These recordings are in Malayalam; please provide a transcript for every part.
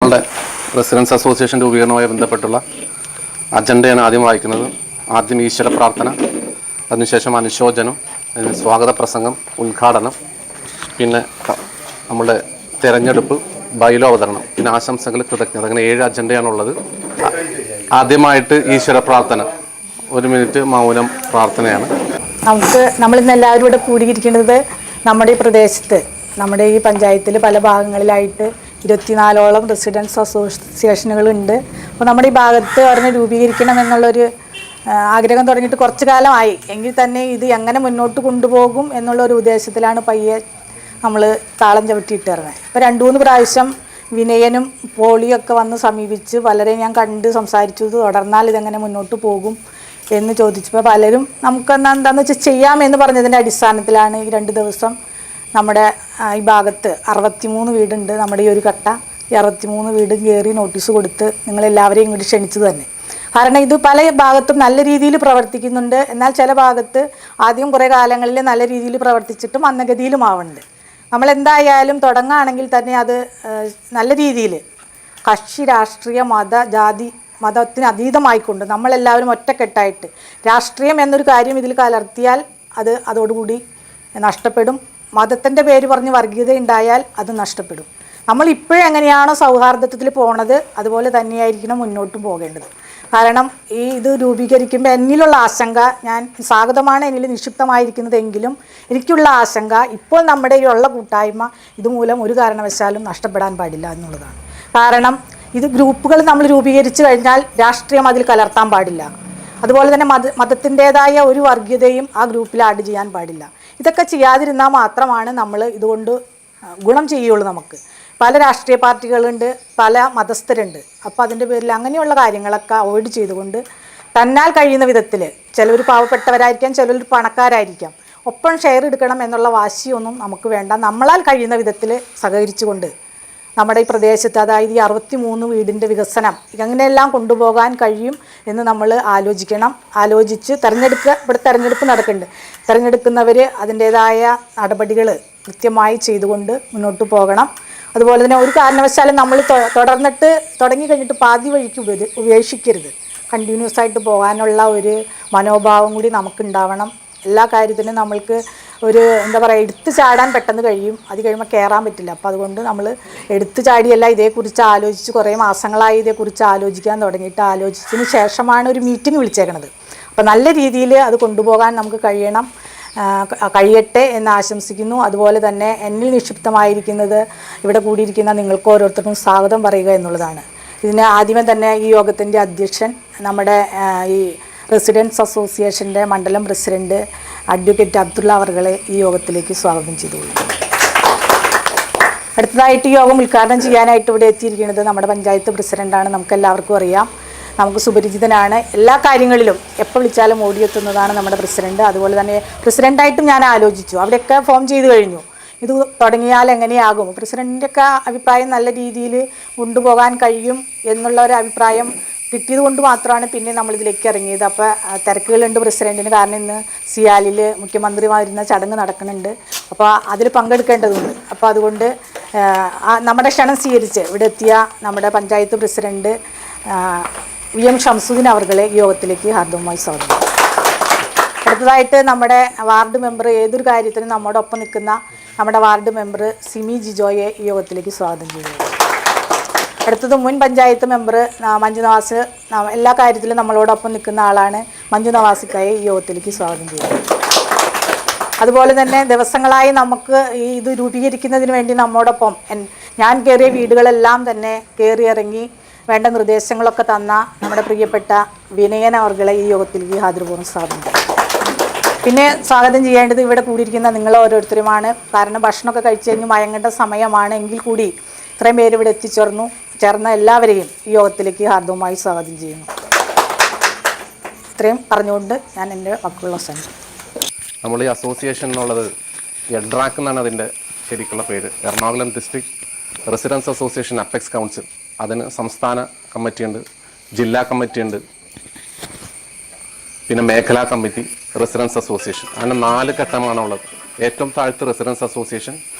നമ്മുടെ റെസിഡൻസ് അസോസിയേഷൻ രൂപീകരണവുമായി ബന്ധപ്പെട്ടുള്ള അജണ്ടയാണ് ആദ്യം വായിക്കുന്നത്. ആദ്യം ഈശ്വര പ്രാർത്ഥന, അതിനുശേഷം അനുശോചനം, അതിന് സ്വാഗത പ്രസംഗം, ഉദ്ഘാടനം, പിന്നെ നമ്മുടെ തെരഞ്ഞെടുപ്പ്, ബൈലോ അവതരണം, പിന്നെ ആശംസകൾ, കൃതജ്ഞത, അങ്ങനെ 7 അജണ്ടയാണുള്ളത്. ആദ്യമായിട്ട് ഈശ്വര പ്രാർത്ഥന, 1 മിനിറ്റ് മൗനം പ്രാർത്ഥനയാണ്. നമ്മളിന്ന് എല്ലാവരും ഇവിടെ കൂടിയിരിക്കുന്നത് നമ്മുടെ ഈ പ്രദേശത്ത്, നമ്മുടെ ഈ പഞ്ചായത്തിൽ പല ഭാഗങ്ങളിലായിട്ട് 24ഓളം റെസിഡൻസ് അസോസിയേഷനുകളുണ്ട്. അപ്പോൾ നമ്മുടെ ഈ ഭാഗത്ത് ഒരെണ്ണം രൂപീകരിക്കണം എന്നുള്ളൊരു ആഗ്രഹം തുടങ്ങിയിട്ട് കുറച്ച് കാലമായി. എങ്കിൽ തന്നെ ഇത് എങ്ങനെ മുന്നോട്ട് കൊണ്ടുപോകും എന്നുള്ളൊരു ഉദ്ദേശത്തിലാണ് പയ്യെ നമ്മൾ താളം ചവിട്ടിയിട്ട് ഇറങ്ങുന്നത്. ഇപ്പോൾ 2-3 പ്രാവശ്യം വിനയനും പോളിയൊക്കെ വന്ന് സമീപിച്ച് പലരെയും ഞാൻ കണ്ട് സംസാരിച്ചു. തുടർന്നാൽ ഇതെങ്ങനെ മുന്നോട്ട് പോകും എന്ന് ചോദിച്ചപ്പോൾ പലരും നമുക്കെന്താണെന്ന് വെച്ചാൽ ചെയ്യാമെന്ന് പറഞ്ഞതിൻ്റെ അടിസ്ഥാനത്തിലാണ് ഈ 2 ദിവസം നമ്മുടെ ഈ ഭാഗത്ത് 63 വീടുണ്ട്. നമ്മുടെ ഈ ഒരു കട്ട 63 വീടും കയറി നോട്ടീസ് കൊടുത്ത് നിങ്ങളെല്ലാവരെയും ഇങ്ങോട്ട് ക്ഷണിച്ചത് തന്നെ. കാരണം ഇത് പല ഭാഗത്തും നല്ല രീതിയിൽ പ്രവർത്തിക്കുന്നുണ്ട്. എന്നാൽ ചില ഭാഗത്ത് ആദ്യം കുറേ കാലങ്ങളിൽ നല്ല രീതിയിൽ പ്രവർത്തിച്ചിട്ടും മന്ദഗതിയിലും ആവുന്നുണ്ട്. നമ്മളെന്തായാലും തുടങ്ങുകയാണെങ്കിൽ തന്നെ അത് നല്ല രീതിയിൽ കക്ഷി രാഷ്ട്രീയ മത ജാതി മതത്തിന് അതീതമായിക്കൊണ്ട് നമ്മളെല്ലാവരും ഒറ്റക്കെട്ടായിട്ട് രാഷ്ട്രീയം എന്നൊരു കാര്യം ഇതിൽ കലർത്തിയാൽ അതോടുകൂടി നഷ്ടപ്പെടും. മതത്തിൻ്റെ പേര് പറഞ്ഞ് വർഗീയത ഉണ്ടായാൽ അത് നഷ്ടപ്പെടും. നമ്മളിപ്പോഴെങ്ങനെയാണോ സൗഹാർദ്ദത്തിൽ പോണത് അതുപോലെ തന്നെയായിരിക്കണം മുന്നോട്ടും പോകേണ്ടത്. കാരണം ഇത് രൂപീകരിക്കുമ്പോൾ എന്നിലുള്ള ആശങ്ക, ഞാൻ സ്വാഗതമാണ് എന്നിൽ നിക്ഷിപ്തമായിരിക്കുന്നതെങ്കിലും എനിക്കുള്ള ആശങ്ക ഇപ്പോൾ നമ്മുടെ ഉള്ള കൂട്ടായ്മ ഇതുമൂലം ഒരു കാരണവശാലും നഷ്ടപ്പെടാൻ പാടില്ല എന്നുള്ളതാണ്. കാരണം ഇത് ഗ്രൂപ്പുകൾ നമ്മൾ രൂപീകരിച്ചു കഴിഞ്ഞാൽ രാഷ്ട്രീയം അതിൽ കലർത്താൻ പാടില്ല. അതുപോലെ തന്നെ മതത്തിൻ്റേതായ ഒരു വർഗീയതയും ആ ഗ്രൂപ്പിൽ ആഡ് ചെയ്യാൻ പാടില്ല. ഇതൊക്കെ ചെയ്യാതിരുന്നാൽ മാത്രമാണ് നമ്മൾ ഇതുകൊണ്ട് ഗുണം ചെയ്യുള്ളൂ. നമുക്ക് പല രാഷ്ട്രീയ പാർട്ടികളുണ്ട്, പല മതസ്ഥരുണ്ട്. അപ്പോൾ അതിൻ്റെ പേരിൽ അങ്ങനെയുള്ള കാര്യങ്ങളൊക്കെ അവോയ്ഡ് ചെയ്തുകൊണ്ട് തന്നാൽ കഴിയുന്ന വിധത്തിൽ, ചിലർ പാവപ്പെട്ടവരായിരിക്കാം, ചിലർ പണക്കാരായിരിക്കാം, ഒപ്പം ഷെയർ എടുക്കണം എന്നുള്ള വാശിയൊന്നും നമുക്ക് വേണ്ട. നമ്മളാൽ കഴിയുന്ന വിധത്തിൽ സഹകരിച്ചുകൊണ്ട് നമ്മുടെ ഈ പ്രദേശത്ത്, അതായത് ഈ 63 വീടിൻ്റെ വികസനം ഇങ്ങനെയെല്ലാം കൊണ്ടുപോകാൻ കഴിയും എന്ന് നമ്മൾ ആലോചിക്കണം. ആലോചിച്ച് ഇവിടെ തെരഞ്ഞെടുപ്പ് നടക്കുന്നുണ്ട്. തിരഞ്ഞെടുക്കുന്നവർ അതിൻ്റേതായ നടപടികൾ കൃത്യമായി ചെയ്തുകൊണ്ട് മുന്നോട്ട് പോകണം. അതുപോലെ തന്നെ ഒരു കാരണവശാലും നമ്മൾ തുടങ്ങി കഴിഞ്ഞിട്ട് പാതി വഴിക്ക് ഉപേക്ഷിക്കരുത്. കണ്ടിന്യൂസ് ആയിട്ട് പോകാനുള്ള ഒരു മനോഭാവം കൂടി നമുക്കുണ്ടാവണം. എല്ലാ കാര്യത്തിനും നമ്മൾക്ക് എടുത്തു ചാടാൻ പെട്ടെന്ന് കഴിയും, അത് കഴിയുമ്പോൾ കയറാൻ പറ്റില്ല. അപ്പോൾ അതുകൊണ്ട് നമ്മൾ എടുത്തു ചാടിയല്ല, ഇതേക്കുറിച്ച് ആലോചിച്ച് കുറേ മാസങ്ങളായി ഇതേക്കുറിച്ച് ആലോചിക്കാൻ തുടങ്ങിയിട്ട് ആലോചിച്ചതിന് ശേഷമാണ് ഒരു മീറ്റിംഗ് വിളിച്ചേക്കണത്. അപ്പോൾ നല്ല രീതിയിൽ അത് കൊണ്ടുപോകാൻ നമുക്ക് കഴിയട്ടെ എന്ന് ആശംസിക്കുന്നു. അതുപോലെ തന്നെ എന്നിൽ നിക്ഷിപ്തമായിരിക്കുന്നത് ഇവിടെ കൂടിയിരിക്കുന്ന നിങ്ങൾക്ക് ഓരോരുത്തർക്കും സ്വാഗതം പറയുക എന്നുള്ളതാണ്. ഇതിന് ആദ്യമേ തന്നെ ഈ യോഗത്തിൻ്റെ അധ്യക്ഷൻ, നമ്മുടെ ഈ റെസിഡൻസ് അസോസിയേഷൻ്റെ മണ്ഡലം പ്രസിഡന്റ് അഡ്വക്കേറ്റ് അബ്ദുള്ള അവർകളെ ഈ യോഗത്തിലേക്ക് സ്വാഗതം ചെയ്തുകൊള്ളു. അടുത്തതായിട്ട് ഈ യോഗം ഉദ്ഘാടനം ചെയ്യാനായിട്ട് ഇവിടെ എത്തിയിരിക്കുന്നത് നമ്മുടെ പഞ്ചായത്ത് പ്രസിഡൻ്റാണ്. നമുക്കെല്ലാവർക്കും അറിയാം, നമുക്ക് സുപരിചിതനാണ്. എല്ലാ കാര്യങ്ങളിലും എപ്പോൾ വിളിച്ചാലും ഓടിയെത്തുന്നതാണ് നമ്മുടെ പ്രസിഡന്റ്. അതുപോലെ തന്നെ പ്രസിഡൻ്റായിട്ടും ഞാൻ ആലോചിച്ചു, അവിടെയൊക്കെ ഫോം ചെയ്ത് കഴിഞ്ഞു. ഇത് തുടങ്ങിയാൽ എങ്ങനെയാകും, പ്രസിഡൻറ്റിൻ്റെയൊക്കെ അഭിപ്രായം നല്ല രീതിയിൽ കൊണ്ടുപോകാൻ കഴിയും എന്നുള്ള ഒരു അഭിപ്രായം കിട്ടിയത് കൊണ്ട് മാത്രമാണ് പിന്നെ നമ്മളിതിലേക്ക് ഇറങ്ങിയത്. അപ്പോൾ തിരക്കുകളുണ്ട് പ്രസിഡൻറ്റിന്, കാരണം ഇന്ന് സിയാലിൽ മുഖ്യമന്ത്രിമാരുന്ന ചടങ്ങ് നടക്കുന്നുണ്ട്. അപ്പോൾ അതിൽ പങ്കെടുക്കേണ്ടതുണ്ട്. അപ്പോൾ അതുകൊണ്ട് നമ്മുടെ ക്ഷണം സ്വീകരിച്ച് ഇവിടെ എത്തിയ നമ്മുടെ പഞ്ചായത്ത് പ്രസിഡന്റ് VM ഷംസുദ്ദീൻ അവർകളെ ഈ യോഗത്തിലേക്ക് ഹാർദവമായി സ്വാഗതം. അടുത്തതായിട്ട് നമ്മുടെ വാർഡ് മെമ്പർ, ഏതൊരു കാര്യത്തിനും നമ്മോടൊപ്പം നിൽക്കുന്ന നമ്മുടെ വാർഡ് മെമ്പർ സിമി ജിജോയെ ഈ യോഗത്തിലേക്ക് സ്വാഗതം ചെയ്യുന്നു. അടുത്തത് മുൻ പഞ്ചായത്ത് മെമ്പർ മഞ്ജു നവാസ്, എല്ലാ കാര്യത്തിലും നമ്മളോടൊപ്പം നിൽക്കുന്ന ആളാണ്. മഞ്ജു നവാസിക്കായി ഈ യോഗത്തിലേക്ക് സ്വാഗതം ചെയ്യുന്നു. അതുപോലെ തന്നെ ദിവസങ്ങളായി നമുക്ക് ഇത് രൂപീകരിക്കുന്നതിന് വേണ്ടി നമ്മോടൊപ്പം ഞാൻ കയറിയ വീടുകളെല്ലാം തന്നെ കയറി ഇറങ്ങി വേണ്ട നിർദ്ദേശങ്ങളൊക്കെ തന്ന നമ്മുടെ പ്രിയപ്പെട്ട വിനയൻ അവർകളെ ഈ യോഗത്തിലേക്ക് ഹാജർപൂർവ്വം സ്വാഗതം ചെയ്യും. പിന്നെ സ്വാഗതം ചെയ്യേണ്ടത് ഇവിടെ കൂടിയിരിക്കുന്ന നിങ്ങൾ ഓരോരുത്തരുമാണ്. കാരണം ഭക്ഷണമൊക്കെ കഴിച്ച് കഴിഞ്ഞ് മയങ്ങേണ്ട സമയമാണ്. എങ്കിൽ കൂടി ഇത്രയും പേര് ഇവിടെ ചേർന്ന എല്ലാവരെയും ഈ യോഗത്തിലേക്ക് ഹാർദവമായി സ്വാഗതം ചെയ്യുന്നു. ഇത്രയും പറഞ്ഞുകൊണ്ട് ഞാൻ എൻ്റെ വാക്കുകൾ അവസാനിക്കും. നമ്മൾ ഈ അസോസിയേഷൻ എന്നുള്ളത് എഡ്രാക്ക് എന്നാണ് അതിൻ്റെ ശരിക്കുള്ള പേര്. Ernakulam district residence association apex council. അതിന് സംസ്ഥാന കമ്മിറ്റിയുണ്ട്, ജില്ലാ കമ്മിറ്റിയുണ്ട്, പിന്നെ മേഖലാ കമ്മിറ്റി, റെസിഡൻസ് അസോസിയേഷൻ. അങ്ങനെ 4 ഘട്ടമാണുള്ളത്. ഏറ്റവും താഴത്ത് റെസിഡൻസ് അസോസിയേഷൻ,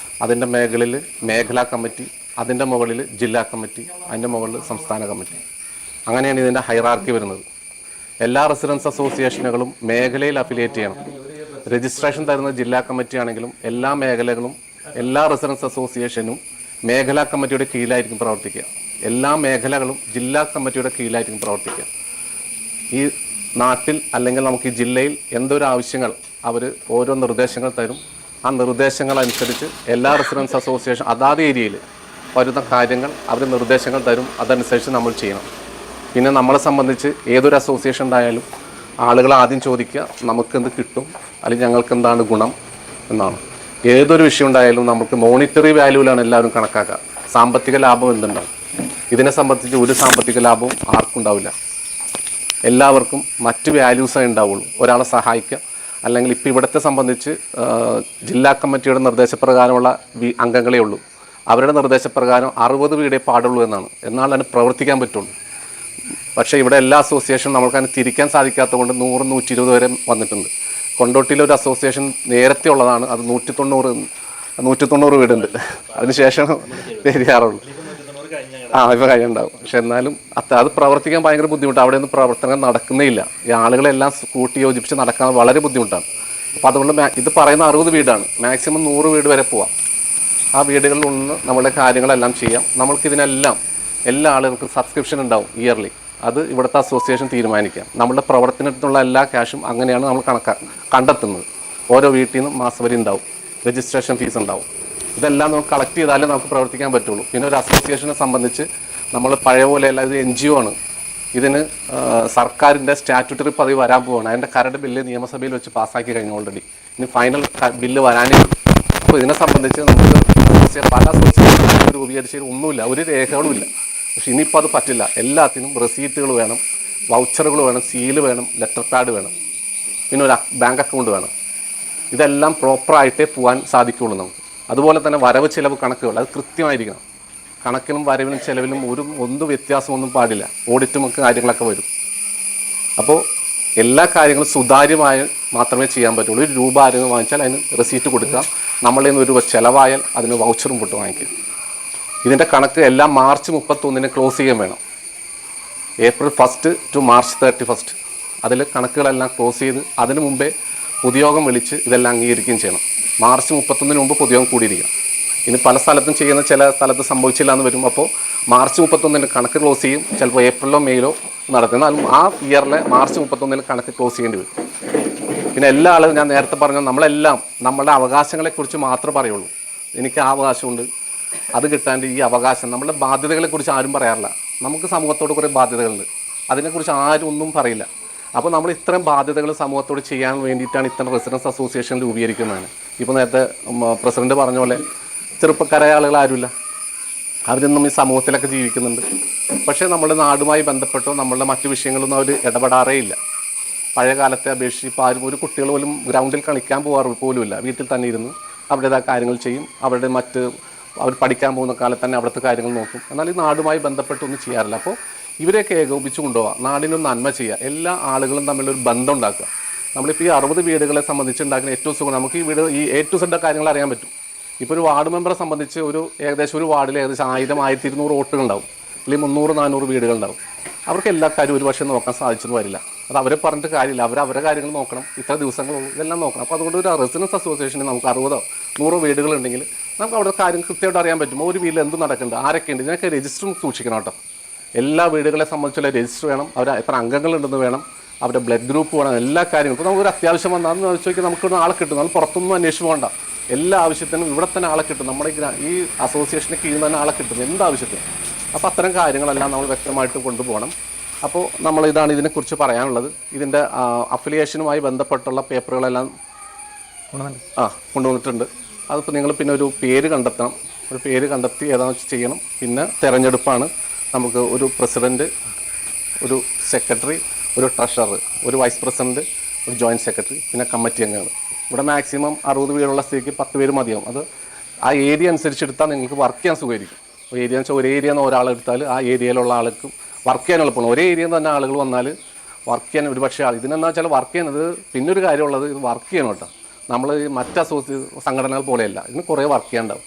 അതിൻ്റെ മേഖലയിൽ മേഖലാ കമ്മിറ്റി, അതിൻ്റെ മുകളിൽ ജില്ലാ കമ്മിറ്റി, അതിൻ്റെ മുകളിൽ സംസ്ഥാന കമ്മിറ്റി. അങ്ങനെയാണ് ഇതിൻ്റെ ഹൈറാർക്കി വരുന്നത്. എല്ലാ റെസിഡൻസ് അസോസിയേഷനുകളും മേഖലയിൽ അഫിലിയേറ്റ് ചെയ്യണം. രജിസ്ട്രേഷൻ തരുന്ന ജില്ലാ കമ്മിറ്റി ആണെങ്കിലും എല്ലാ മേഖലകളും എല്ലാ റെസിഡൻസ് അസോസിയേഷനും മേഖലാ കമ്മിറ്റിയുടെ കീഴിലായിരിക്കും പ്രവർത്തിക്കുക. എല്ലാ മേഖലകളും ജില്ലാ കമ്മിറ്റിയുടെ കീഴിലായിരിക്കും പ്രവർത്തിക്കുക. ഈ നാട്ടിൽ അല്ലെങ്കിൽ നമുക്ക് ഈ ജില്ലയിൽ എന്തൊരു ആവശ്യങ്ങൾ അവർ ഓരോ നിർദ്ദേശങ്ങൾ തരും. ആ നിർദ്ദേശങ്ങൾ അനുസരിച്ച് എല്ലാ റെസിഡൻസ് അസോസിയേഷൻ അതാത് ഏരിയയിൽ വരുന്ന കാര്യങ്ങൾ അവർ നിർദ്ദേശങ്ങൾ തരും. അതനുസരിച്ച് നമ്മൾ ചെയ്യണം. പിന്നെ നമ്മളെ സംബന്ധിച്ച് ഏതൊരു അസോസിയേഷൻ ഉണ്ടായാലും ആളുകൾ ആദ്യം ചോദിക്കുക നമുക്കെന്ത് കിട്ടും അല്ലെങ്കിൽ ഞങ്ങൾക്ക് എന്താണ് ഗുണം എന്നാണ്. ഏതൊരു വിഷയം ഉണ്ടായാലും നമുക്ക് മോണിറ്ററി വാല്യൂവിലാണ് എല്ലാവരും കണക്കാക്കുക. സാമ്പത്തിക ലാഭം എന്തുണ്ടാവും? ഇതിനെ സംബന്ധിച്ച് ഒരു സാമ്പത്തിക ലാഭവും ആർക്കും ഉണ്ടാവില്ല. എല്ലാവർക്കും മറ്റ് വാല്യൂസേ ഉണ്ടാവുള്ളൂ. ഒരാളെ സഹായിക്കുക അല്ലെങ്കിൽ ഇപ്പോൾ ഇവിടുത്തെ സംബന്ധിച്ച് ജില്ലാ കമ്മിറ്റിയുടെ നിർദ്ദേശപ്രകാരമുള്ള അംഗങ്ങളേ ഉള്ളൂ. അവരുടെ നിർദ്ദേശപ്രകാരം 60 വീടേ പാടുള്ളൂ എന്നാലാണ് പ്രവർത്തിക്കാൻ പറ്റുള്ളൂ. പക്ഷേ ഇവിടെ എല്ലാ അസോസിയേഷനും നമ്മൾക്കതിന് തിരിക്കാൻ സാധിക്കാത്തതുകൊണ്ട് 100-120 വരെ വന്നിട്ടുണ്ട്. കൊണ്ടോട്ടിയിലെ ഒരു അസോസിയേഷൻ നേരത്തെ ഉള്ളതാണ്. അത് 190 വീടുണ്ട്. അതിനുശേഷം തിരിയാറുള്ളൂ. ഇപ്പോൾ കഴിയുണ്ടാവും. പക്ഷെ എന്നാലും അത് പ്രവർത്തിക്കാൻ ഭയങ്കര ബുദ്ധിമുട്ടാണ്. അവിടെ ഒന്നും പ്രവർത്തനം നടക്കുന്നേ ഇല്ല. ഈ ആളുകളെല്ലാം കൂട്ടി യോജിപ്പിച്ച് നടക്കാൻ വളരെ ബുദ്ധിമുട്ടാണ്. അപ്പോൾ അതുകൊണ്ട് ഇത് പറയുന്ന 60 വീടാണ്. മാക്സിമം 100 വീട് വരെ പോവാം. ആ വീടുകളിൽ നിന്ന് നമ്മുടെ കാര്യങ്ങളെല്ലാം ചെയ്യാം. നമ്മൾക്കിതിനെല്ലാം എല്ലാ ആളുകൾക്കും സബ്സ്ക്രിപ്ഷൻ ഉണ്ടാവും ഇയർലി. അത് ഇവിടുത്തെ അസോസിയേഷൻ തീരുമാനിക്കാം. നമ്മുടെ പ്രവർത്തനത്തിനുള്ള എല്ലാ ക്യാഷും അങ്ങനെയാണ് നമ്മൾ കണ്ടെത്തുന്നത്. ഓരോ വീട്ടിൽ നിന്നും മാസവരി ഉണ്ടാവും, രജിസ്ട്രേഷൻ ഫീസ് ഉണ്ടാവും. ഇതെല്ലാം നമുക്ക് കളക്ട് ചെയ്താലേ നമുക്ക് പ്രവർത്തിക്കാൻ പറ്റുള്ളൂ. പിന്നെ ഒരു അസോസിയേഷനെ സംബന്ധിച്ച് നമ്മൾ പഴയ പോലെയല്ല, ഇത് NGO ആണ്. ഇതിന് സർക്കാരിൻ്റെ സ്റ്റാറ്റ്യൂട്ടറി പദവി വരാൻ പോവുകയാണ്. അതിൻ്റെ കരട് ബില്ല് നിയമസഭയിൽ വെച്ച് പാസ്സാക്കി കഴിഞ്ഞു ഓൾറെഡി. ഇനി ഫൈനൽ ബില്ല് വരാനേ. അപ്പോൾ ഇതിനെ സംബന്ധിച്ച് നമുക്ക് പല അസോസിയേഷനും രൂപീകരിച്ചതിൽ ഒന്നുമില്ല, ഒരു രേഖകളും ഇല്ല. പക്ഷെ ഇനിയിപ്പോൾ അത് പറ്റില്ല. എല്ലാത്തിനും റെസീറ്റുകൾ വേണം, വൗച്ചറുകൾ വേണം, സീല് വേണം, ലെറ്റർ പാഡ് വേണം, പിന്നെ ഒരു ബാങ്ക് അക്കൗണ്ട് വേണം. ഇതെല്ലാം പ്രോപ്പറായിട്ടേ പോകാൻ സാധിക്കുകയുള്ളൂ നമുക്ക്. അതുപോലെ തന്നെ വരവ് ചിലവ് കണക്കുകൾ അത് കൃത്യമായിരിക്കണം. കണക്കിനും വരവിനും ചിലവിലും ഒന്നും വ്യത്യാസമൊന്നും പാടില്ല. ഓഡിറ്റും ഒക്കെ കാര്യങ്ങളൊക്കെ വരും. അപ്പോൾ എല്ലാ കാര്യങ്ങളും സുതാര്യമായി മാത്രമേ ചെയ്യാൻ പറ്റുള്ളൂ. 1 രൂപ ആരെങ്കിലും വാങ്ങിച്ചാൽ അതിന് റെസീറ്റ് കൊടുക്കുക. നമ്മളിൽ നിന്ന് ഒരു ചിലവായാൽ അതിന് വൗച്ചറും പൊട്ട് വാങ്ങിക്കുക. ഇതിൻ്റെ കണക്ക് എല്ലാം മാർച്ച് 31 ക്ലോസ് ചെയ്യാൻ വേണം. April 1 to March 31 അതിൽ കണക്കുകളെല്ലാം ക്ലോസ് ചെയ്ത് അതിന് മുമ്പേ പൊതുയോഗം വിളിച്ച് ഇതെല്ലാം അംഗീകരിക്കുകയും ചെയ്യണം. മാർച്ച് 31 മുമ്പ് പൊതുയോഗം കൂടിയിരിക്കണം. ഇനി പല സ്ഥലത്തും ചെയ്യുന്ന ചില സ്ഥലത്ത് സംഭവിച്ചില്ല എന്ന് വരും. അപ്പോൾ മാർച്ച് 31 കണക്ക് ക്ലോസ് ചെയ്യും. ചിലപ്പോൾ ഏപ്രിലോ മെയിലോ നടത്തും. എന്നാലും ആ ഇയറിലെ മാർച്ച് 31 കണക്ക് ക്ലോസ് ചെയ്യേണ്ടി വരും. പിന്നെ എല്ലാ ആളുകളും ഞാൻ നേരത്തെ പറഞ്ഞ നമ്മളെല്ലാം നമ്മുടെ അവകാശങ്ങളെക്കുറിച്ച് മാത്രമേ പറയുള്ളൂ. എനിക്ക് ആ അവകാശമുണ്ട്, അത് കിട്ടാണ്ട് ഈ അവകാശം, നമ്മുടെ ബാധ്യതകളെക്കുറിച്ച് ആരും പറയാറില്ല. നമുക്ക് സമൂഹത്തോട് കുറേ ബാധ്യതകളുണ്ട്, അതിനെക്കുറിച്ച് ആരും ഒന്നും പറയില്ല. അപ്പോൾ നമ്മൾ ഇത്തരം ബാധ്യതകൾ സമൂഹത്തോട് ചെയ്യാൻ വേണ്ടിയിട്ടാണ് ഇത്തരം റെസിഡൻസ് അസോസിയേഷൻ രൂപീകരിക്കുന്നതാണ്. ഇപ്പോൾ നേരത്തെ പ്രസിഡന്റ് പറഞ്ഞ പോലെ ചെറുപ്പക്കാരായ ആളുകൾ ആരുമില്ല, അവരൊന്നും ഈ സമൂഹത്തിലൊക്കെ ജീവിക്കുന്നുണ്ട്. പക്ഷേ നമ്മുടെ നാടുമായി ബന്ധപ്പെട്ടോ നമ്മളുടെ മറ്റു വിഷയങ്ങളൊന്നും അവർ ഇടപെടാറേ ഇല്ല. പഴയ കാലത്തെ അപേക്ഷിച്ച് ഇപ്പോൾ ആരും ഒരു കുട്ടികൾ പോലും ഗ്രൗണ്ടിൽ കളിക്കാൻ പോകാറ് പോലുമില്ല. വീട്ടിൽ തന്നെ ഇരുന്ന് അവരുടേതായ കാര്യങ്ങൾ ചെയ്യും. അവരുടെ അവർ പഠിക്കാൻ പോകുന്ന കാലത്ത് തന്നെ അവിടുത്തെ കാര്യങ്ങൾ നോക്കും. എന്നാൽ ഈ നാടുമായി ബന്ധപ്പെട്ടൊന്നും ചെയ്യാറില്ല. അപ്പോൾ ഇവരെയൊക്കെ ഏകോപിച്ച് കൊണ്ടുപോകാം, നാടിനൊരു നന്മ ചെയ്യുക, എല്ലാ ആളുകളും തമ്മിലൊരു ബന്ധം ഉണ്ടാക്കുക. നമ്മളിപ്പോൾ ഈ 60 വീടുകളെ സംബന്ധിച്ച് ഉണ്ടാക്കുന്ന ഏറ്റവും സുഖം നമുക്ക് ഈ വീട് ഈ A to Z കാര്യങ്ങൾ അറിയാൻ പറ്റും. ഇപ്പോൾ ഒരു വാർഡ് മെമ്പറെ സംബന്ധിച്ച് ഏകദേശം ഒരു വാർഡിൽ ഏകദേശം 1000-1200 വോട്ടുകളുണ്ടാവും, അല്ലെങ്കിൽ 300-400 വീടുകളുണ്ടാവും. അവർക്ക് എല്ലാ കാര്യവും ഒരു പക്ഷേ നോക്കാൻ സാധിച്ചെന്ന് വരില്ല. അത് അവരെ പറഞ്ഞിട്ട് കാര്യമില്ല. അവരുടെ കാര്യങ്ങൾ നോക്കണം, ഇത്ര ദിവസങ്ങളുള്ളൂ, ഇതെല്ലാം നോക്കണം. അപ്പോൾ അതുകൊണ്ട് ഒരു റെസിഡൻസ് അസോസിയേഷനിൽ നമുക്ക് 60-100 വീടുകളുണ്ടെങ്കിൽ നമുക്ക് അവിടെ കാര്യം കൃത്യമായിട്ട് അറിയാൻ പറ്റും. ഒരു വീട്ടിൽ എന്ത് നടക്കുന്നുണ്ട്, ആരൊക്കെയുണ്ട്, ഇതിനൊക്കെ രജിസ്റ്ററും സൂക്ഷിക്കണം കേട്ടോ. എല്ലാ വീടുകളെ സംബന്ധിച്ചുള്ള രജിസ്റ്റർ വേണം, അവർ എത്ര അംഗങ്ങളുണ്ടെന്ന് വേണം, അവരുടെ ബ്ലഡ് ഗ്രൂപ്പ് വേണം, എല്ലാ കാര്യങ്ങളും. ഇപ്പോൾ നമുക്കൊരു അത്യാവശ്യം വന്നാന്ന് ചോദിച്ചാൽ നമുക്കൊരു ആളെ കിട്ടും. നമ്മൾ പുറത്തൊന്നും അന്വേഷിച്ച് പോകണ്ട, എല്ലാ ആവശ്യത്തിനും ഇവിടെ തന്നെ ആളെ കിട്ടും. നമ്മുടെ ഈ അസോസിയേഷന് കീഴിൽ തന്നെ ആളെ കിട്ടും എന്താവശ്യത്തിനും. അപ്പോൾ അത്തരം കാര്യങ്ങളെല്ലാം നമ്മൾ വ്യക്തമായിട്ട് കൊണ്ടുപോകണം. അപ്പോൾ ഇതാണ് ഇതിനെക്കുറിച്ച് പറയാനുള്ളത്. ഇതിൻ്റെ അഫിലിയേഷനുമായി ബന്ധപ്പെട്ടുള്ള പേപ്പറുകളെല്ലാം കൊണ്ടുവന്നിട്ടുണ്ട്. അതിപ്പോൾ നിങ്ങൾ പിന്നെ ഒരു പേര് കണ്ടെത്തണം. ഒരു പേര് കണ്ടെത്തി ഏതാണെന്ന് വെച്ച് ചെയ്യണം. പിന്നെ തിരഞ്ഞെടുപ്പാണ്. നമുക്ക് ഒരു പ്രസിഡൻറ്റ്, ഒരു സെക്രട്ടറി, ഒരു ട്രഷറർ, ഒരു വൈസ് പ്രസിഡൻറ്റ്, ഒരു ജോയിൻറ്റ് സെക്രട്ടറി, പിന്നെ കമ്മിറ്റി അംഗങ്ങൾ. ഇവിടെ മാക്സിമം 60 പേരുള്ള സ്ഥിതിക്ക് 10 പേര് മതിയാവും. അത് ആ ഏരിയ അനുസരിച്ചെടുത്താൽ നിങ്ങൾക്ക് വർക്ക് ചെയ്യാൻ സുഖമായിരിക്കും. ഏരിയ എന്ന് വെച്ചാൽ ഒരു ഏരിയ നിന്ന് ഒരാളെടുത്താൽ ആ ഏരിയയിലുള്ള ആൾക്കും വർക്ക് ചെയ്യാൻ എളുപ്പമാണ്. ഒരേ ഏരിയയിൽ തന്നെ ആളുകൾ വന്നാൽ വർക്ക് ചെയ്യാൻ ഒരു പക്ഷേ ഇതിനെന്താ വെച്ചാൽ വർക്ക് ചെയ്യുന്നത്. പിന്നൊരു കാര്യമുള്ളത്, ഇത് വർക്ക് ചെയ്യണം കേട്ടോ. നമ്മൾ മറ്റ് സംഘടനകൾ പോലെയല്ല, ഇതിന് കുറേ വർക്ക് ചെയ്യാനുണ്ടാവും.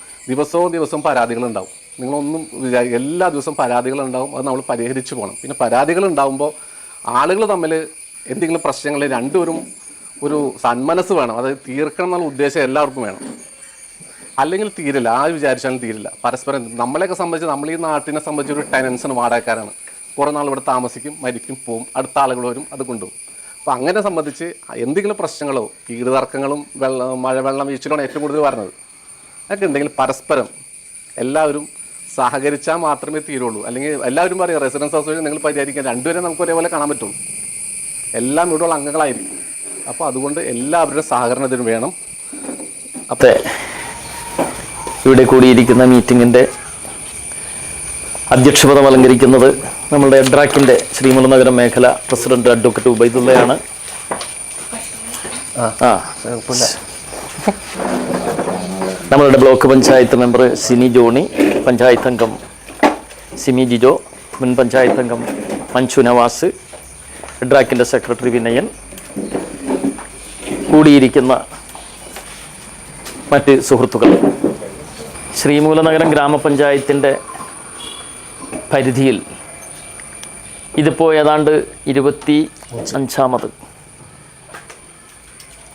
ദിവസവും പരാതികളുണ്ടാവും. നിങ്ങളൊന്നും എല്ലാ ദിവസവും പരാതികളുണ്ടാവും, അത് നമ്മൾ പരിഹരിച്ചു പോകണം. പിന്നെ പരാതികളുണ്ടാകുമ്പോൾ ആളുകൾ തമ്മിൽ എന്തെങ്കിലും പ്രശ്നങ്ങൾ രണ്ടുപേരും ഒരു സന്മനസ് വേണം, അത് തീർക്കണം എന്നുള്ള ഉദ്ദേശം എല്ലാവർക്കും വേണം. അല്ലെങ്കിൽ തീരില്ല, വിചാരിച്ചാലും തീരില്ല. പരസ്പരം നമ്മളെയൊക്കെ സംബന്ധിച്ച്, നമ്മൾ ഈ നാട്ടിനെ സംബന്ധിച്ച് ഒരു ടെനൻസിന് വാടകക്കാരാണ്. കുറേ നാൾ ഇവിടെ താമസിക്കും, മരിക്കും, പോവും, അടുത്ത ആളുകൾ വരും, അത് കൊണ്ടുപോകും. അപ്പോൾ അങ്ങനെ സംബന്ധിച്ച് എന്തെങ്കിലും പ്രശ്നങ്ങളോ വീട് തർക്കങ്ങളും മഴവെള്ളം വീഴ്ചയിലാണ് ഏറ്റവും കൂടുതൽ വരുന്നത്. അതൊക്കെ ഉണ്ടെങ്കിൽ പരസ്പരം എല്ലാവരും സഹകരിച്ചാൽ മാത്രമേ തീരുള്ളൂ. അല്ലെങ്കിൽ എല്ലാവരും പറയും റെസിഡൻസ് അസോസിയേഷൻ നിങ്ങൾ പരിഹരിക്കാൻ, രണ്ടുപേരും നമുക്ക് ഒരേപോലെ കാണാൻ പറ്റുള്ളൂ. എല്ലാം ഇവിടെയുള്ള അംഗങ്ങളായിരിക്കും. അപ്പോൾ അതുകൊണ്ട് എല്ലാവരുടെയും സഹകരണം ഇതിന് വേണം. അപ്പോൾ ഇവിടെ കൂടിയിരിക്കുന്ന മീറ്റിങ്ങിൻ്റെ അധ്യക്ഷപദം അലങ്കരിക്കുന്നത് നമ്മുടെ എഡ്രാക്കിൻ്റെ ശ്രീമൂലനഗരം മേഖല പ്രസിഡന്റ് അഡ്വക്കേറ്റ് ഉബൈദുള്ളയാണ്. നമ്മളുടെ ബ്ലോക്ക് പഞ്ചായത്ത് മെമ്പർ സിനി ജോണി, പഞ്ചായത്ത് അംഗം സിമി ജിജോ, മുൻ പഞ്ചായത്ത് അംഗം മഞ്ജു നവാസ്, എഡ്രാക്കിൻ്റെ സെക്രട്ടറി വിനയൻ, കൂടിയിരിക്കുന്ന മറ്റ് സുഹൃത്തുക്കൾ. ശ്രീമൂലനഗരം ഗ്രാമപഞ്ചായത്തിൻ്റെ പരിധിയിൽ ഇതിപ്പോൾ ഏതാണ്ട് 25ാമത്